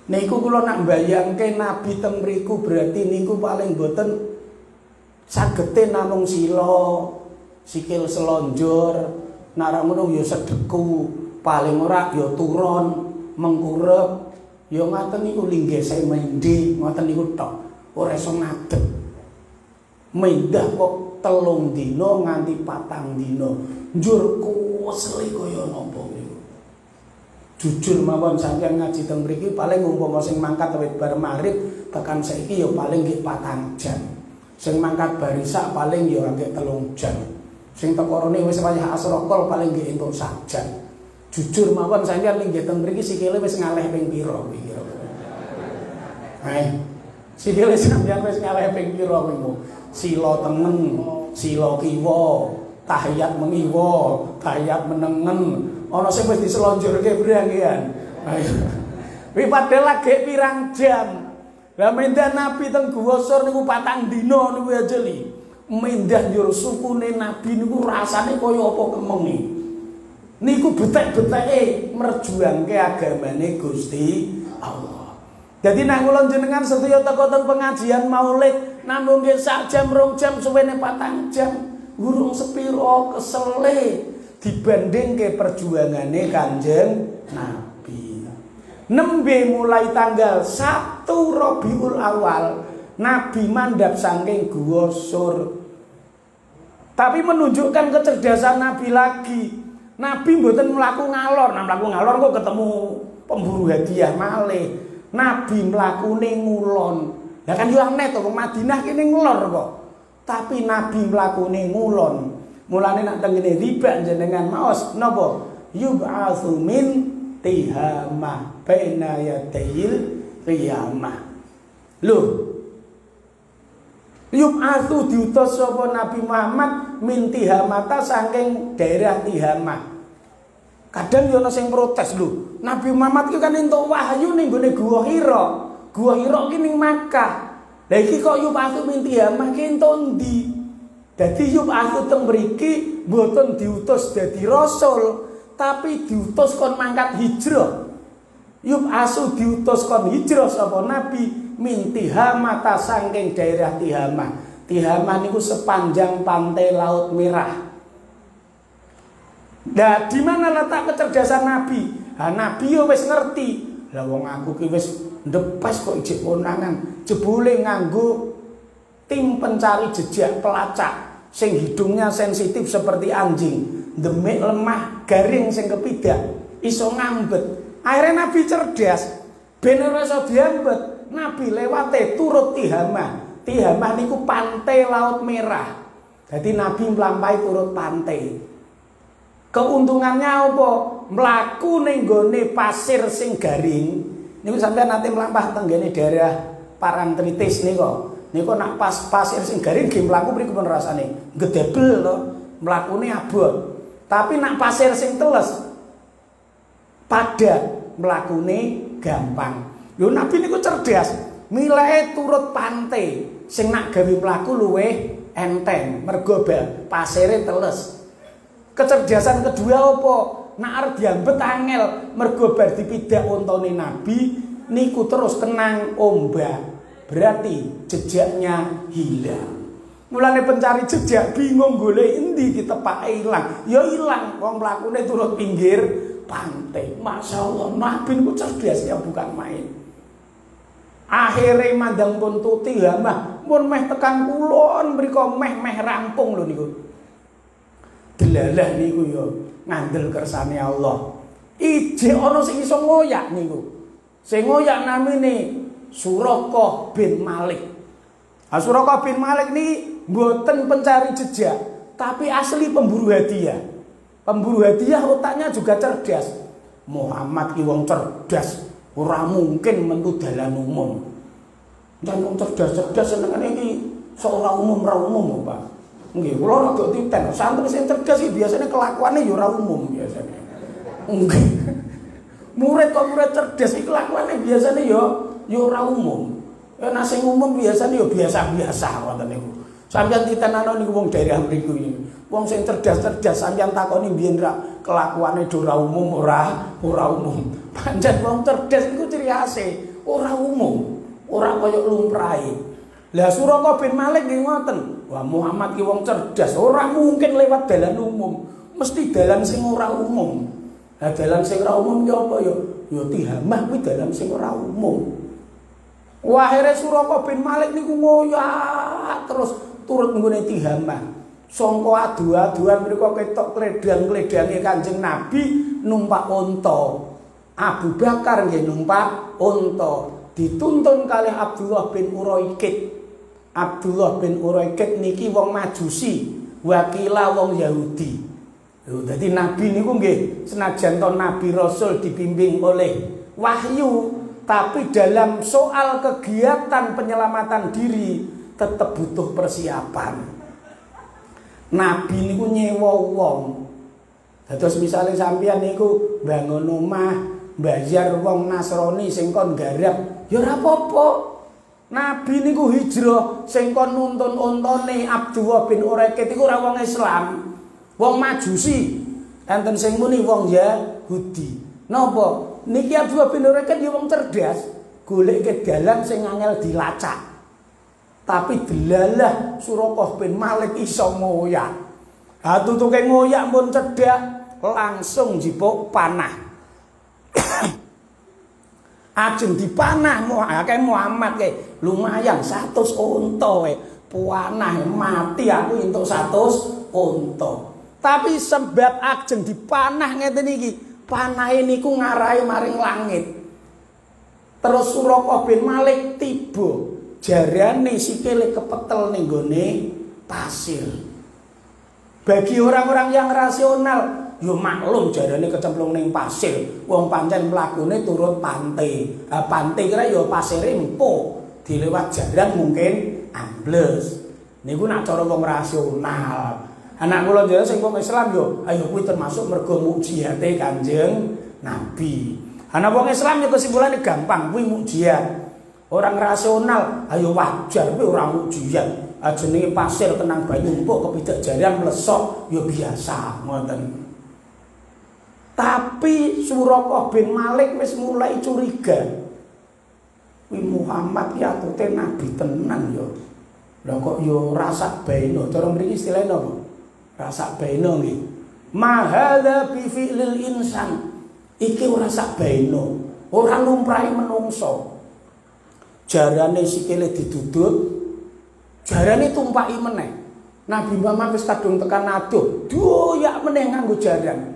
Niku kula nak mbayangke Nabi teng mriku berarti niku paling boten sagete namung sila, sikil selonjor, nek ngono ya sedeku, paling ora ya turon, mengkurep, ya ngaten niku linggih semende, ngoten niku tok. Ora iso ngadeg. Mendah kok 3 dina nganti 4 dina. Njur kuwesle kaya napa niku. Jujur mawon sampeyan ngaji teng mriki paling umpama sing mangkat awit bar magrib tekan saiki ya paling nggih 4 jam. Sing mangkat bar isya paling ya nggih 3 jam. Sing teko rene wis wayah asrokol paling nggih entuk 1 jam. Jujur mawon sampeyan nggih teng mriki sikile wis ngalih ping pira iki. Sikile sampeyan wis ngalih ping pira kuwi. Sila tengen, sila kiwa, tahiyat mengiwa, tahiyat menengen. Ana sing wis diselonjorke brangkean. Kuwi padahal lagi pirang jam. Lah mendah Nabi teng Gua Sur niku 4 dina niku ajeli. Mendah njur sukune Nabi niku rasane kaya apa kemenge. Niku betek-beteke merjuangke agamane Gusti Allah. Jadi nek kula jenengan sedaya teko teng pengajian Maulid namung nggih 1 jam 2 jam suwene 4 jam gurung sepiro kesele dibandingke perjuangane Kanjeng Nabi. Nembe mulai tanggal 1 Rabiul Awal Nabi mandhap saking Gua Sur. Tapi menunjukkan kecerdasan Nabi lagi. Nabi mboten mlaku ngalor. Nah mlaku ngalor kok ketemu pemburu hadiah malih. Nabi mlakune ngulon. Lah kan yo aneh to wong Madinah kene ngelor kok. Tapi Nabi mlakune ngulon. Mulane nak teng ngene riba jenengan maos napa? Yub'atsu min tihamah baina yadayil qiyamah. Lho. Yub'atsu diutus sapa Nabi Muhammad min tihamata saking daerah Tihamah. Kadang yo ana sing protes lho. Nabi Muhammad iki kan entuk wahyu ning gone Gua Hira. Gua Hira ki ning Makkah. Lah iki kok yub'atsu min tihamah ki entuk ndi? Dadi yub'atsu teng mriki mboten diutus dadi rasul, tapi diutus kon mangkat hijrah. Yub'atsu diutus kon hijrah sapa Nabi min Tihamah ta saking daerah Tihamah. Tihamah niku sepanjang pantai Laut Merah. Nah, di mana letak kecerdasan Nabi? Ha Nabi yo wis ngerti. Lah wong aku ki wis ndepes kok ijik konangan. Jebule nganggo tim pencari jejak pelacak sing hidungnya sensitif seperti anjing, demik lemah, garing sing kepidak, iso ngambet. Akhirnya Nabi cerdas. Ben ora iso diambet, Nabi lewate turut Tihamah. Tihamah niku pantai Laut Merah. Jadi Nabi mlampahi turut pantai. Keuntungannya apa? Mlaku ning gone pasir sing garing. Niku sampeyan nate mlampah teng ngene daerah Parangtritis niku. Niku nak pas pasir sing garing nggih mlaku mriku pun rasane gedebel to. Mlakune abot. Tapi nak pasir sing teles padat, mlakune gampang. Lho Nabi niku cerdas. Milih turut pantai sing nak gawe mlaku luweh enteng mergo pasire teles. Kecerdasan kedua apa? Nak arep diambet angel mergo bar dipidak untane Nabi niku terus kenang ombak. Berarti jejaknya hilang. Mulane pencari jejak bingung golek endi ditepake ilang. Ya ilang wong mlakune turut pinggir pantai. Masya Allah, Nabi itu cerdas ya, bukan main. Akhirnya mandang pun tuti mah pun meh tekan kulon mriko meh rampung lho niku. Delalah niku yo ngandel kersane Allah. Ijek ana sing iso ngoyak niku. Sing ngoyak namine Suraqah bin Malik. Suraqah bin Malik ini mboten pencari jejak, tapi asli pemburu hadiah. Pemburu hadiah otaknya juga cerdas. Muhammad ki wong cerdas. Ora mungkin mentu dalan umum. Dan wong cerdas-cerdas senengane iki sok ora umum Pak. Nggih, kula rada titen. Santri sing cerdas iki biasane kelakuane ya ora umum biasane. Nggih. Murid cerdas iki kelakuane biasane ya ora umum. Nek sing umum biasane ya biasa-biasa ngoten niku. Sampeyan titenano niku wong daerah mriku iki. Wong sing cerdas-cerdas sampeyan takoni biyen ra kelakuane ora umum ora umum. Pancen wong cerdas iku ciri khase ora umum, ora kaya lumrahe. Lah Suraqah bin Malik nggih ngoten. Wah Muhammad ki wong cerdas, ora mungkin lewat dalan umum, mesti dalan sing ora umum. Lah dalan sing ora umum ki apa ya? Ya Tihamah kuwi dalan sing ora umum. Wah akhire Suraqah bin Malik niku ngoyak terus turut nggone Tihamah. Sangka adu-aduan mriku ketok kledang-kledange Kanjeng Nabi numpak unta. Abu Bakar nggih numpak unta, dituntun kalih Abdullah bin Uraikid. Abdullah bin Uraikid niki wong Majusi, wakila wong Yahudi. Lho dadi Nabi niku nggih senajan to Nabi Rasul dibimbing oleh wahyu, tapi dalam soal kegiatan penyelamatan diri tetap butuh persiapan. Nabi niku nyewa wong. Dados misale sampeyan niku bangun omah bayar wong Nasrani sing kon garap, ya ora apa-apa. Nabi niku hijrah sing kon nuntun untane Abdullah bin Uraikid iku ora wong Islam, wong Majusi. Enten sing muni wong Yahudi. Napa? Niki Abdullah bin Uraikid ya wong cerdas, goleke dalan sing angel dilacak. Tapi delalah Suraqah bin Malik iso ngoyak. Ha tutuke ngoyak pun cedhak, langsung jipuk panah. Ajeng dipanah akeh Muhammad ke lumayan 100 unta panah mati aku entuk 100 unta. Tapi sebab ajeng dipanah ngeten iki, panahe niku ngarahi maring langit. Terus Suraqah bin Malik tiba, jarane sikile kepetel ning gone pasir. Bagi orang-orang yang rasional, yo maklum jarane kecemplung ning pasir. Wong pancen mlakune turut pantai. Pantai kira yo pasire empuk. Dilewat jaran mungkin ambles. Niku nak cara wong rasional. Anak kula jenengan sing wong Islam yo ayo kuwi termasuk mergo mukjizate Kanjeng Nabi. Anak wong Islam yo kesimpulane gampang, kuwi mukjizat. Orang rasional ayo wajar kuwi ora mukjizat. Jenenge pasir tenang banyu empuk kepidak jaran mlesok yo biasa ngoten. Tapi Suraqah bin Malik wis mulai curiga. Wi Muhammad ki atute nabi tenan yo. Lah kok yo rasak baino, cara mriki istilahne apa? Rasak baino nggih. Ma hadza bi fi'lil insan. Iki ora sak baino, ora lumrahe menungso. Jarane sikile didudut, jarane tumpaki meneh. Nabi Muhammad wis kadung tekan adoh, doyak meneh nganggo jaran.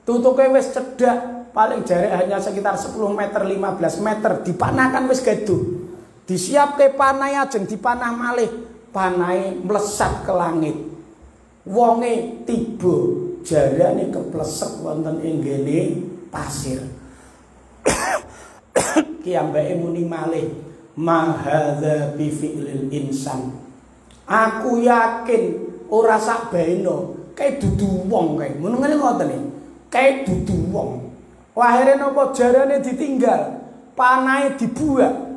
Tutuke wis cedhak, paling jarak hanya sekitar 10 meter 15 meter, dipanahkan wis gaduh. Disiapke panahe ajeng dipanah malih, panahe mlesat ke langit. Wonge tiba, jarane keplesek wonten ing ngene pasir. Ki ambeke muni malih, ma hadza bi fi'lil insan. Aku yakin ora sak baino, kae dudu wong kae. Mun ngene ngoten iki. Kae dudu wong. Akhire napa jarane ditinggal, panahe dibuak.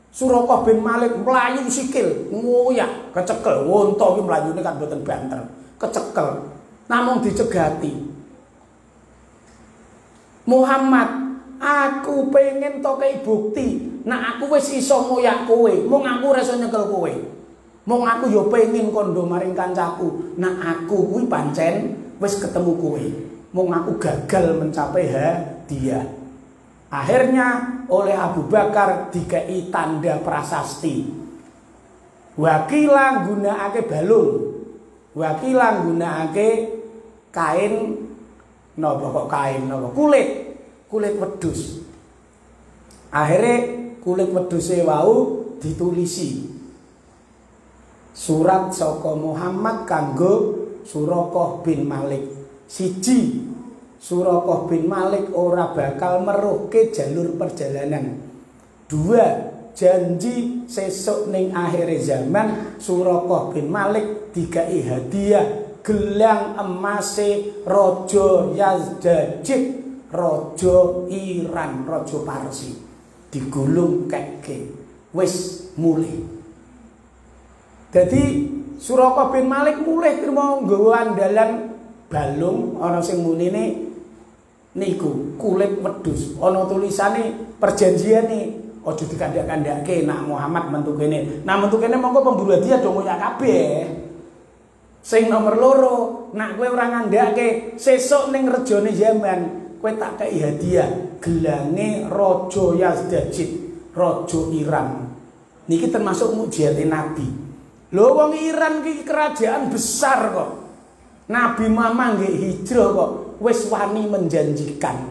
Suraqah bin Malik mlayu sikil, ngoyak, kecekel. Wonta ki mlayune kan mboten banter, kecekel. Namung dicegati. Muhammad, aku pengen tokei bukti, nah aku wis iso ngoyak kowe, mung aku ora iso nyekel kowe. Mung aku yo pengen kondo maring kancaku, nah aku kuwi pancen wis ketemu kowe. mung aku gagal mencapai hadiah. Akhirnya oleh Abu Bakar dikei tanda prasasti. Wakila nggunakake balung, wakila nggunakake kain napa kok kain napa kulit wedhus. Akhirnya kulit wedhuse wau ditulisi surat saka Muhammad kanggo Suraqah bin Malik. Siji, Suraqah bin Malik ora bakal meruhke jalur perjalanan. Dua, janji sesuk ning akhir zaman Suraqah bin Malik dikai hadiah gelang emase Raja Yazdajid, Raja Iran, Raja Parsi. Digulung keke wis mulih. Jadi Suraqah bin Malik mulih trimo nggawa andalan balung ana sing munine niku kulit wedhus. Ana tulisane perjanjiane aja dikandak-kandake nak Muhammad mentu kene. Nah mentu kene mongko pemburu hadiah do ngoyak kabeh. Sing nomor loro, nak kowe ora ngandhake sesuk ning rejane zaman kowe tak kei hadiah gelange Raja Yazdajid, Raja Iran. Niki termasuk mukjizat Nabi. Lho wong Iran ki kerajaan besar kok. Nabi Muhammad nggih hijrah kok wis wani menjanjikan.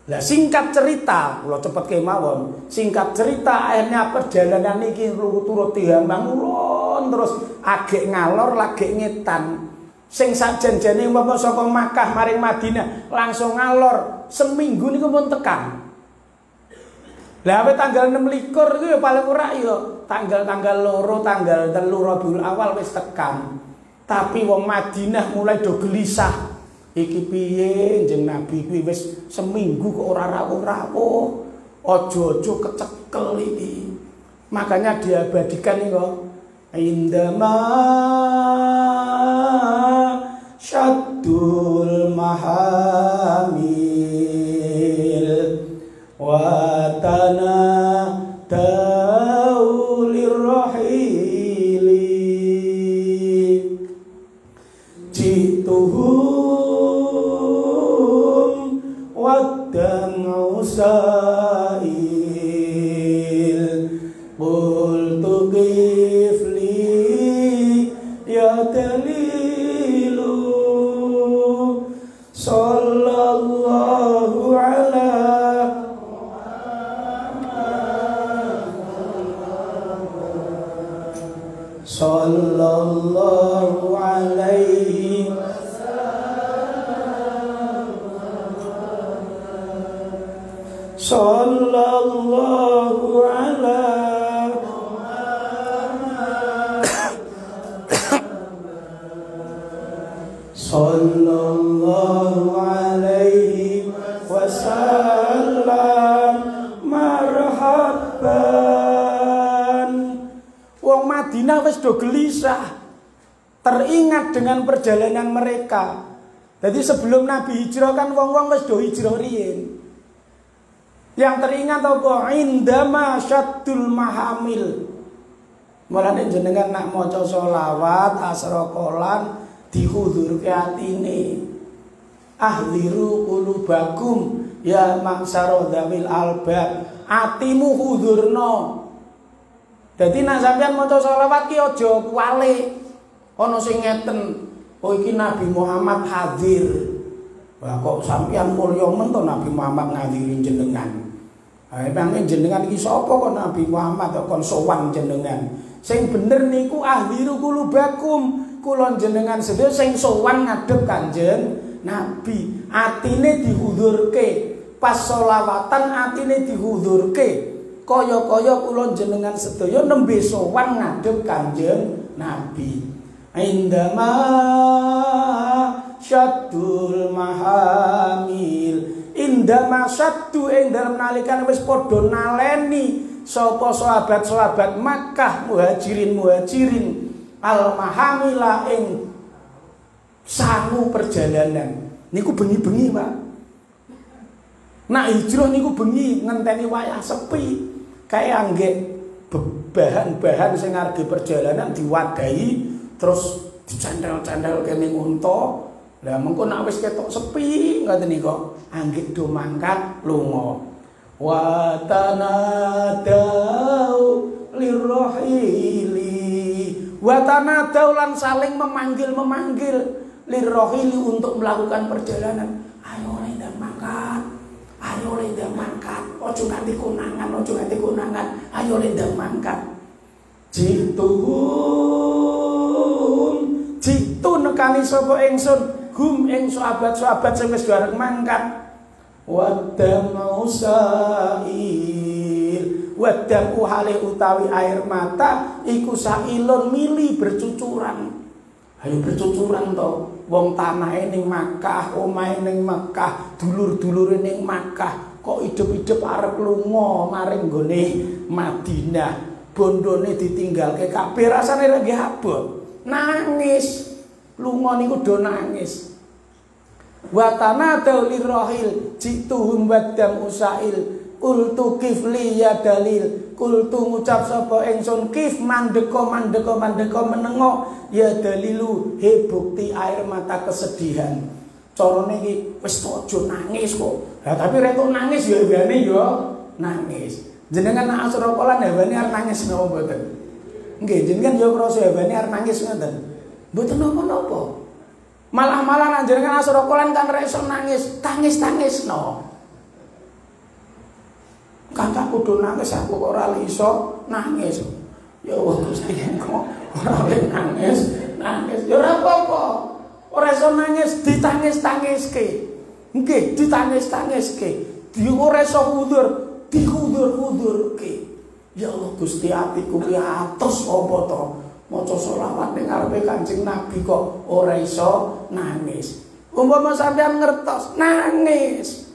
Lah singkat cerita, kula cepet kemawon. Singkat cerita akhirnya perjalanan niki turut dihambang ulun terus agek ngalor lagek ngetan. Sing sajanjane umpama saka Makkah maring Madinah langsung ngalor seminggu niku pun tekan. Lah tanggal 26 iku ya paling ora ya tanggal-tanggal loro, tanggal 3 Rabiul Awal wis tekan. Tapi wong Madinah mulai do gelisah. Iki piye jeneng Nabi kuwi wis seminggu kok ora rawuh-rawuh. Aja-aja kecekel iki. Makanya diabadikan iki kok indama syaddul mahamil watana taulir rahili jituhum wadan usail qultu kifli ya dalilu sallallahu ala sallallahu alaihi sallallahu ala sallallahu alaihi wasallam marhaban. Wong Madinah wis do gelisah, teringat dengan perjalanan mereka. Jadi sebelum Nabi hijrah kan wong-wong wis do hijrah riyin. Yang teringat apa? Indama syaddul mahamil. Mulane jenengan nak maca selawat asrokolan dihudhurke atine. Ahliru qulubakum ya maksara dzawil albab. Atimu hudhurna. Dadi nek sampean maca selawat ki aja kuwalik. Ana sing ngeten, oh iki Nabi Muhammad hadir. Lah kok sampean mulya men to Nabi Muhammad ngadiri jenengan. Ha pengen jenengan iki sapa kok Nabi Muhammad kok kon sowan jenengan. Sing bener niku ahliru qulubakum. Kula jenengan sedaya sing sowan ngadhep Kanjeng Nabi. Atine dihudhurke. Pas selawatan atine dihudhurke. Kaya-kaya kula jenengan sedaya nembe sowan ngadhep Kanjeng Nabi. Indama syaddul mahamil. Indama syaddu ing dalem nalikan wis padha naleni sapa sahabat-sahabat Makkah muhajirin al mahamila ing sangu perjalanan. Niku bengi-bengi, Pak. Nak hijrah niku bengi ngenteni wayah sepi. Kayak anggek bahan-bahan sing arep perjalanan diwadahi terus dicandel-candel kene unta Lah mengko nek wis ketok sepi ngoten niku anggit do mangkat lunga. Wa tanadau lirrohili wa tanadau lan saling memanggil lirrohili untuk melakukan perjalanan. Ayo ndang mangkat. Ayo ndang mangkat. Ojo nganti konangan, ayo ndang mangkat. Jitu nekani sapa ingsun hum ing sahabat-sahabat sing wis bareng mangkat. Wadam usail wadam uhale utawi air mata iku sailun mili bercucuran. Ayo bercucuran to. Wong tanahe ning Makkah, omahe ning Makkah, dulur-dulure ning Makkah, kok idep-idep arep lunga maring nggone Madinah. Bondone ditinggalke kabeh rasane lagi abot. Nangis. Lunga niku do nangis. Wa tanadau lirrohil jituhum wadam usail qultu kifli ya dalil qultu ngucap sapa ingsun kif mandeka menengo ya dalilu he bukti air mata kesedihan. Carane iki wis aja nangis kok. Lah tapi rek nangis ya hewane ya nangis. Jenengan nak asra kolan hewane arep nangis napa mboten? Nggih, jenengan ya krasa hewane arep nangis ngoten. Mboten napa-napa. Malah jenengan asra kolan kan rek iso nangis, tangis-tangisno. Kakakku do nangis aku kok ora iso nangis. Ya Allah Gusti kok ora nangis. Ya ora apa-apa. Ora iso nangis ditangis-tangiske. Nggih, ditangis-tangiske. Ora iso kudur, dikudur-kudurke. Ya Allah Gusti atiku ki atos apa to? Maca selawat ning ngarepe Kanjeng Nabi kok ora iso nangis. Umpama sampean ngertos nangis.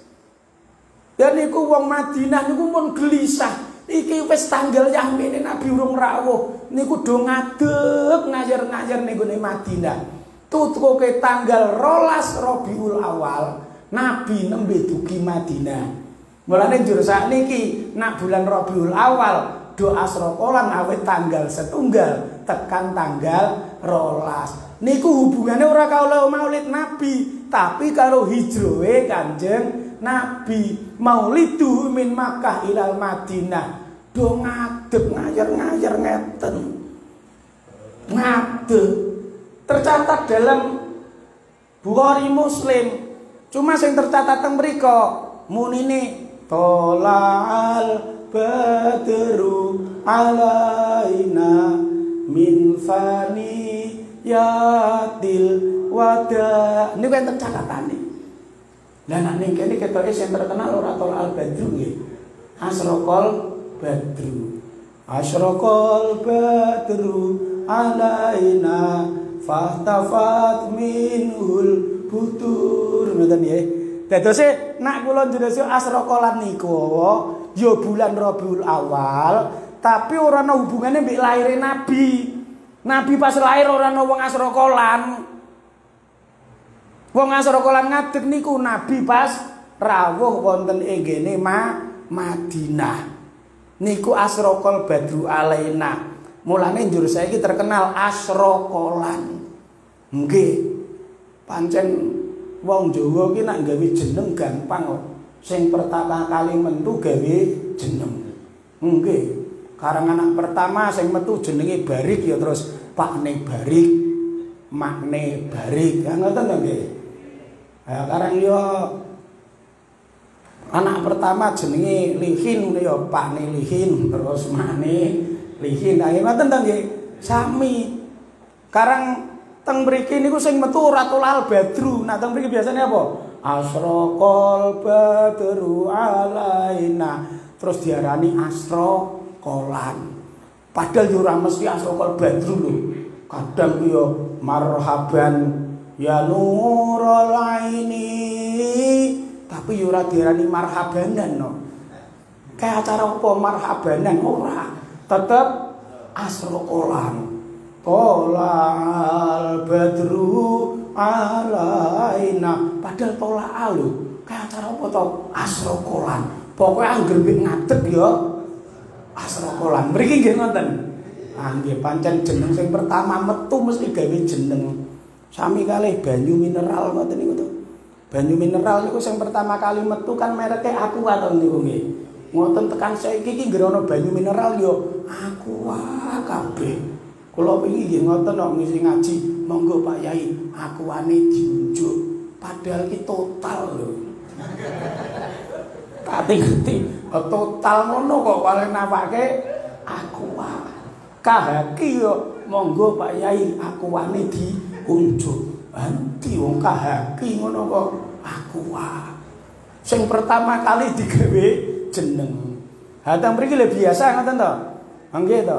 Ya niku wong Madinah niku pun gelisah. Iki wis tanggal yamene Nabi urung rawuh. Niku do ngadeg ngajar-ngajar ning gone Madinah. Tutuke tanggal 12 Rabiul Awal Nabi nembe dugi Madinah. Mulane njur sakniki nak bulan Rabiul Awal do asra kolan awit tanggal setunggal tekan tanggal 12. Niku hubungane ora karo Maulid Nabi, tapi karo hijrohe Kanjeng Nabi. Maulidu min Makkah ilal Madinah. Do ngadeg ngajar-ngajar ngeten. Ngadeg. Tercatat dalam Bukhari Muslim. Cuma sing tercatat teng mriku munine tolal badru alaina min fani yatil wada. Niku enten cakatane. Lah nek ning kene ketoke sing terkenal ora tolal badru nggih. Asraqal badru. Asraqal badru alaina fahtafat minhul butur. Ngoten nggih. Dadose nak kula njenengan asraqalan niku ya bulan Rabiul Awal, tapi ora ana hubungane mbek lahire Nabi. Nabi pas lahir ora ana wong asraqalan. Wong asraqalan ngadeg niku Nabi pas rawuh wonten ing gene Madinah. Niku asraqal badru alaina. Mulane njur saiki terkenal asraqalan. Nggih. Pancen wong Jawa ki nak gawe jeneng gampang kok. Sing pertama kali metu gawe jeneng. Nggih. Karang anak pertama sing metu jenenge Barik ya terus Pakne Barik, Makne Barik. Ya ngoten to nggih. Ya karang yo anak pertama jenenge Lihin ya Pakne Lihin terus Makne Lihin. Nah ngoten to nggih. Sami. Karang teng mriki niku sing metu Ratulal Badru. Nah teng mriki biasane apa? Asraqal badru alaina. Terus diarani asraqalan. Padahal yo ora mesti asraqal badru lho. Kadang yo marhaban ya nurul aini. Tapi yo ora diarani marhabanan no. Kayak acara apa marhabanan ora. Tetep asraqalan. Tolal badru alaina. Padahal tolaa lho. Kayak acara apa to? Asraqalan. Pokoke anggere mbek ngadeg ya asraqalan. Mriki nggih ngoten. Ah nggih pancen jeneng sing pertama metu mesti gawe jeneng. Sami kalih banyu mineral ngoten niku to. Banyu mineral niku sing pertama kali metu kan mereke Aqua to niku nggih. Ngoten tekan saiki iki ngrono banyu mineral yo Aqua kabeh. Kula wingi nggih ngoten kok ngisi ngaji, monggo Pak Yai Aquane diunjuk. Padahal ki total lho. Tak ngerti total ngono kok paling napake Aqua. Kahaki yo monggo Pak Yai Aquane diunjuk. Anti wong kahaki ngono kok Aqua. Sing pertama kali digawe jeneng. Hatang mriki lho biasa ngoten to. Nggih to.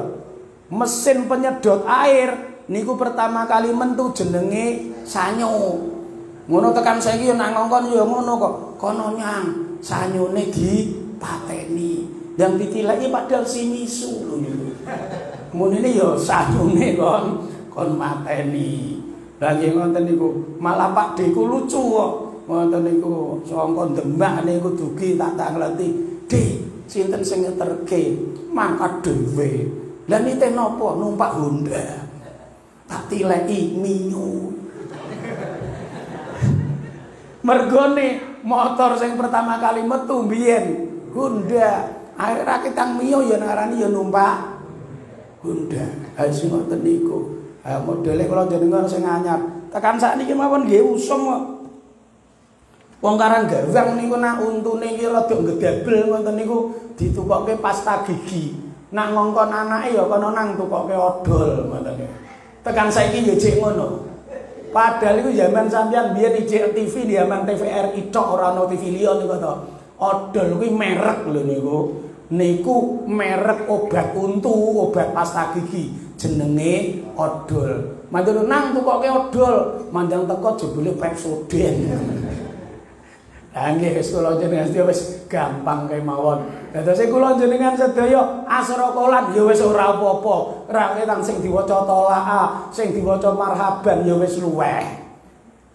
Mesin penyedot air niku pertama kali mentu jenenge sanyo. Ngono tekan saiki yo nang ngongkon yo ngono kok. Kono nyang sanyone dipateni. Yang ditilaki padahal simisu lho niku. Munine yo sanyone kon mateni. Lah nggih ngoten niku. Malah Pak D ku lucu kok. Ngoten niku sangka Demak niku dugi tak ngleti. D, sinten sing ngeterke? Mangkat dhewe. Lah nite napa numpak Honda. Tak tileki Mio. Mergone motor sing pertama kali metu mbiyen Honda. Akhire rakitang Mio ya ngarani ya numpak Honda. Ha sing ngoten niku. Ha modele kula jenengan sing anyar. Tekan sakniki mawon nggih usum kok. Wong Karanggawang niku nak untune iki rada gedabel ngoten niku ditukokke pasta gigi. Nak ngongkon anake ya kono nang tukokke odol ngoten niku. Tekan saiki ya jek ngono. Padahal iku zaman sampeyan biyen IJR TV di zaman TVRI tok ora ono TV liya niku to. Odol kuwi merek lho niku. Niku merek obat untu, obat pasta gigi. Jenenge odol. Mandang nang tukokke odol, mandang teko jebule Pepsodent. Lah nggih wis kula jenengan wis gampang kemawon. Dados kula jenengan sedaya asrokolan ya wis ora apa-apa. Ra ketang sing diwaca tolaa, sing diwaca marhaban ya wis luweh.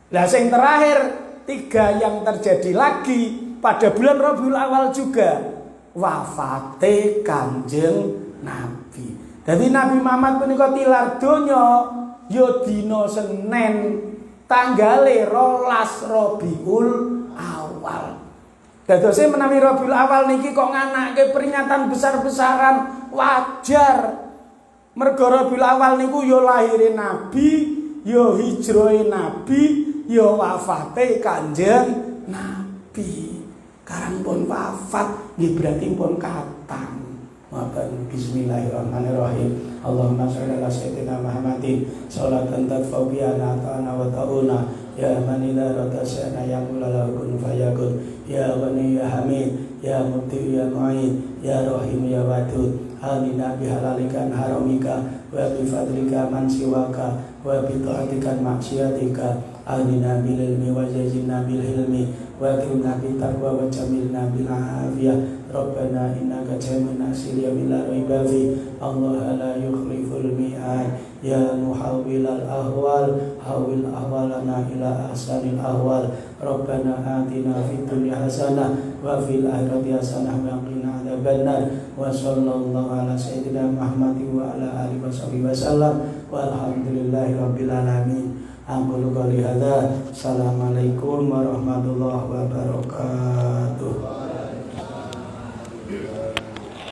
Lah sing terakhir 3 yang terjadi lagi pada bulan Rabiul Awal juga wafate Kanjeng Nabi. Jadi Nabi Muhammad punika tilar donya ya dina Senin tanggale 12 Rabiul Awal. Dadose menawi Rabiul Awal niki kok nganake peringatan besar-besaran wajar. Mergo Rabiul Awal niku ya lahire Nabi, ya hijrahe Nabi, ya wafate Kanjeng Nabi. Karang pun wafat nggih berarti pun katang. Bismillahirrahmanirrahim. Allahumma sholli ala sayyidina Muhammadin sholatan tadfa'u biha ta'ana wa ta'una ya man idza radasana ya mulala kun fayakun ya ghani ya hamid ya mubdi ya mu'in ya rahim ya wadud amina bihalalika haramika wa bi fadlika man siwaka wa bi ta'atika maksiatika amina bil ilmi wa jazilna bil hilmi wa akrimna bit taqwa wa jamilna bil afiyah Rabbana innaka jami'un nasir ya bila raiba fi Allah la yukhliful mi'ad ya muhawwilal ahwal hawil ahwalana ila ahsanil ahwal Rabbana atina fid dunya hasanah wa fil akhirati hasanah wa qina adzabannar wa sallallahu ala sayyidina Muhammadin wa ala alihi wasallam walhamdulillahi rabbil alamin. Aqulu qouli hadza. Assalamualaikum warahmatullahi wabarakatuh.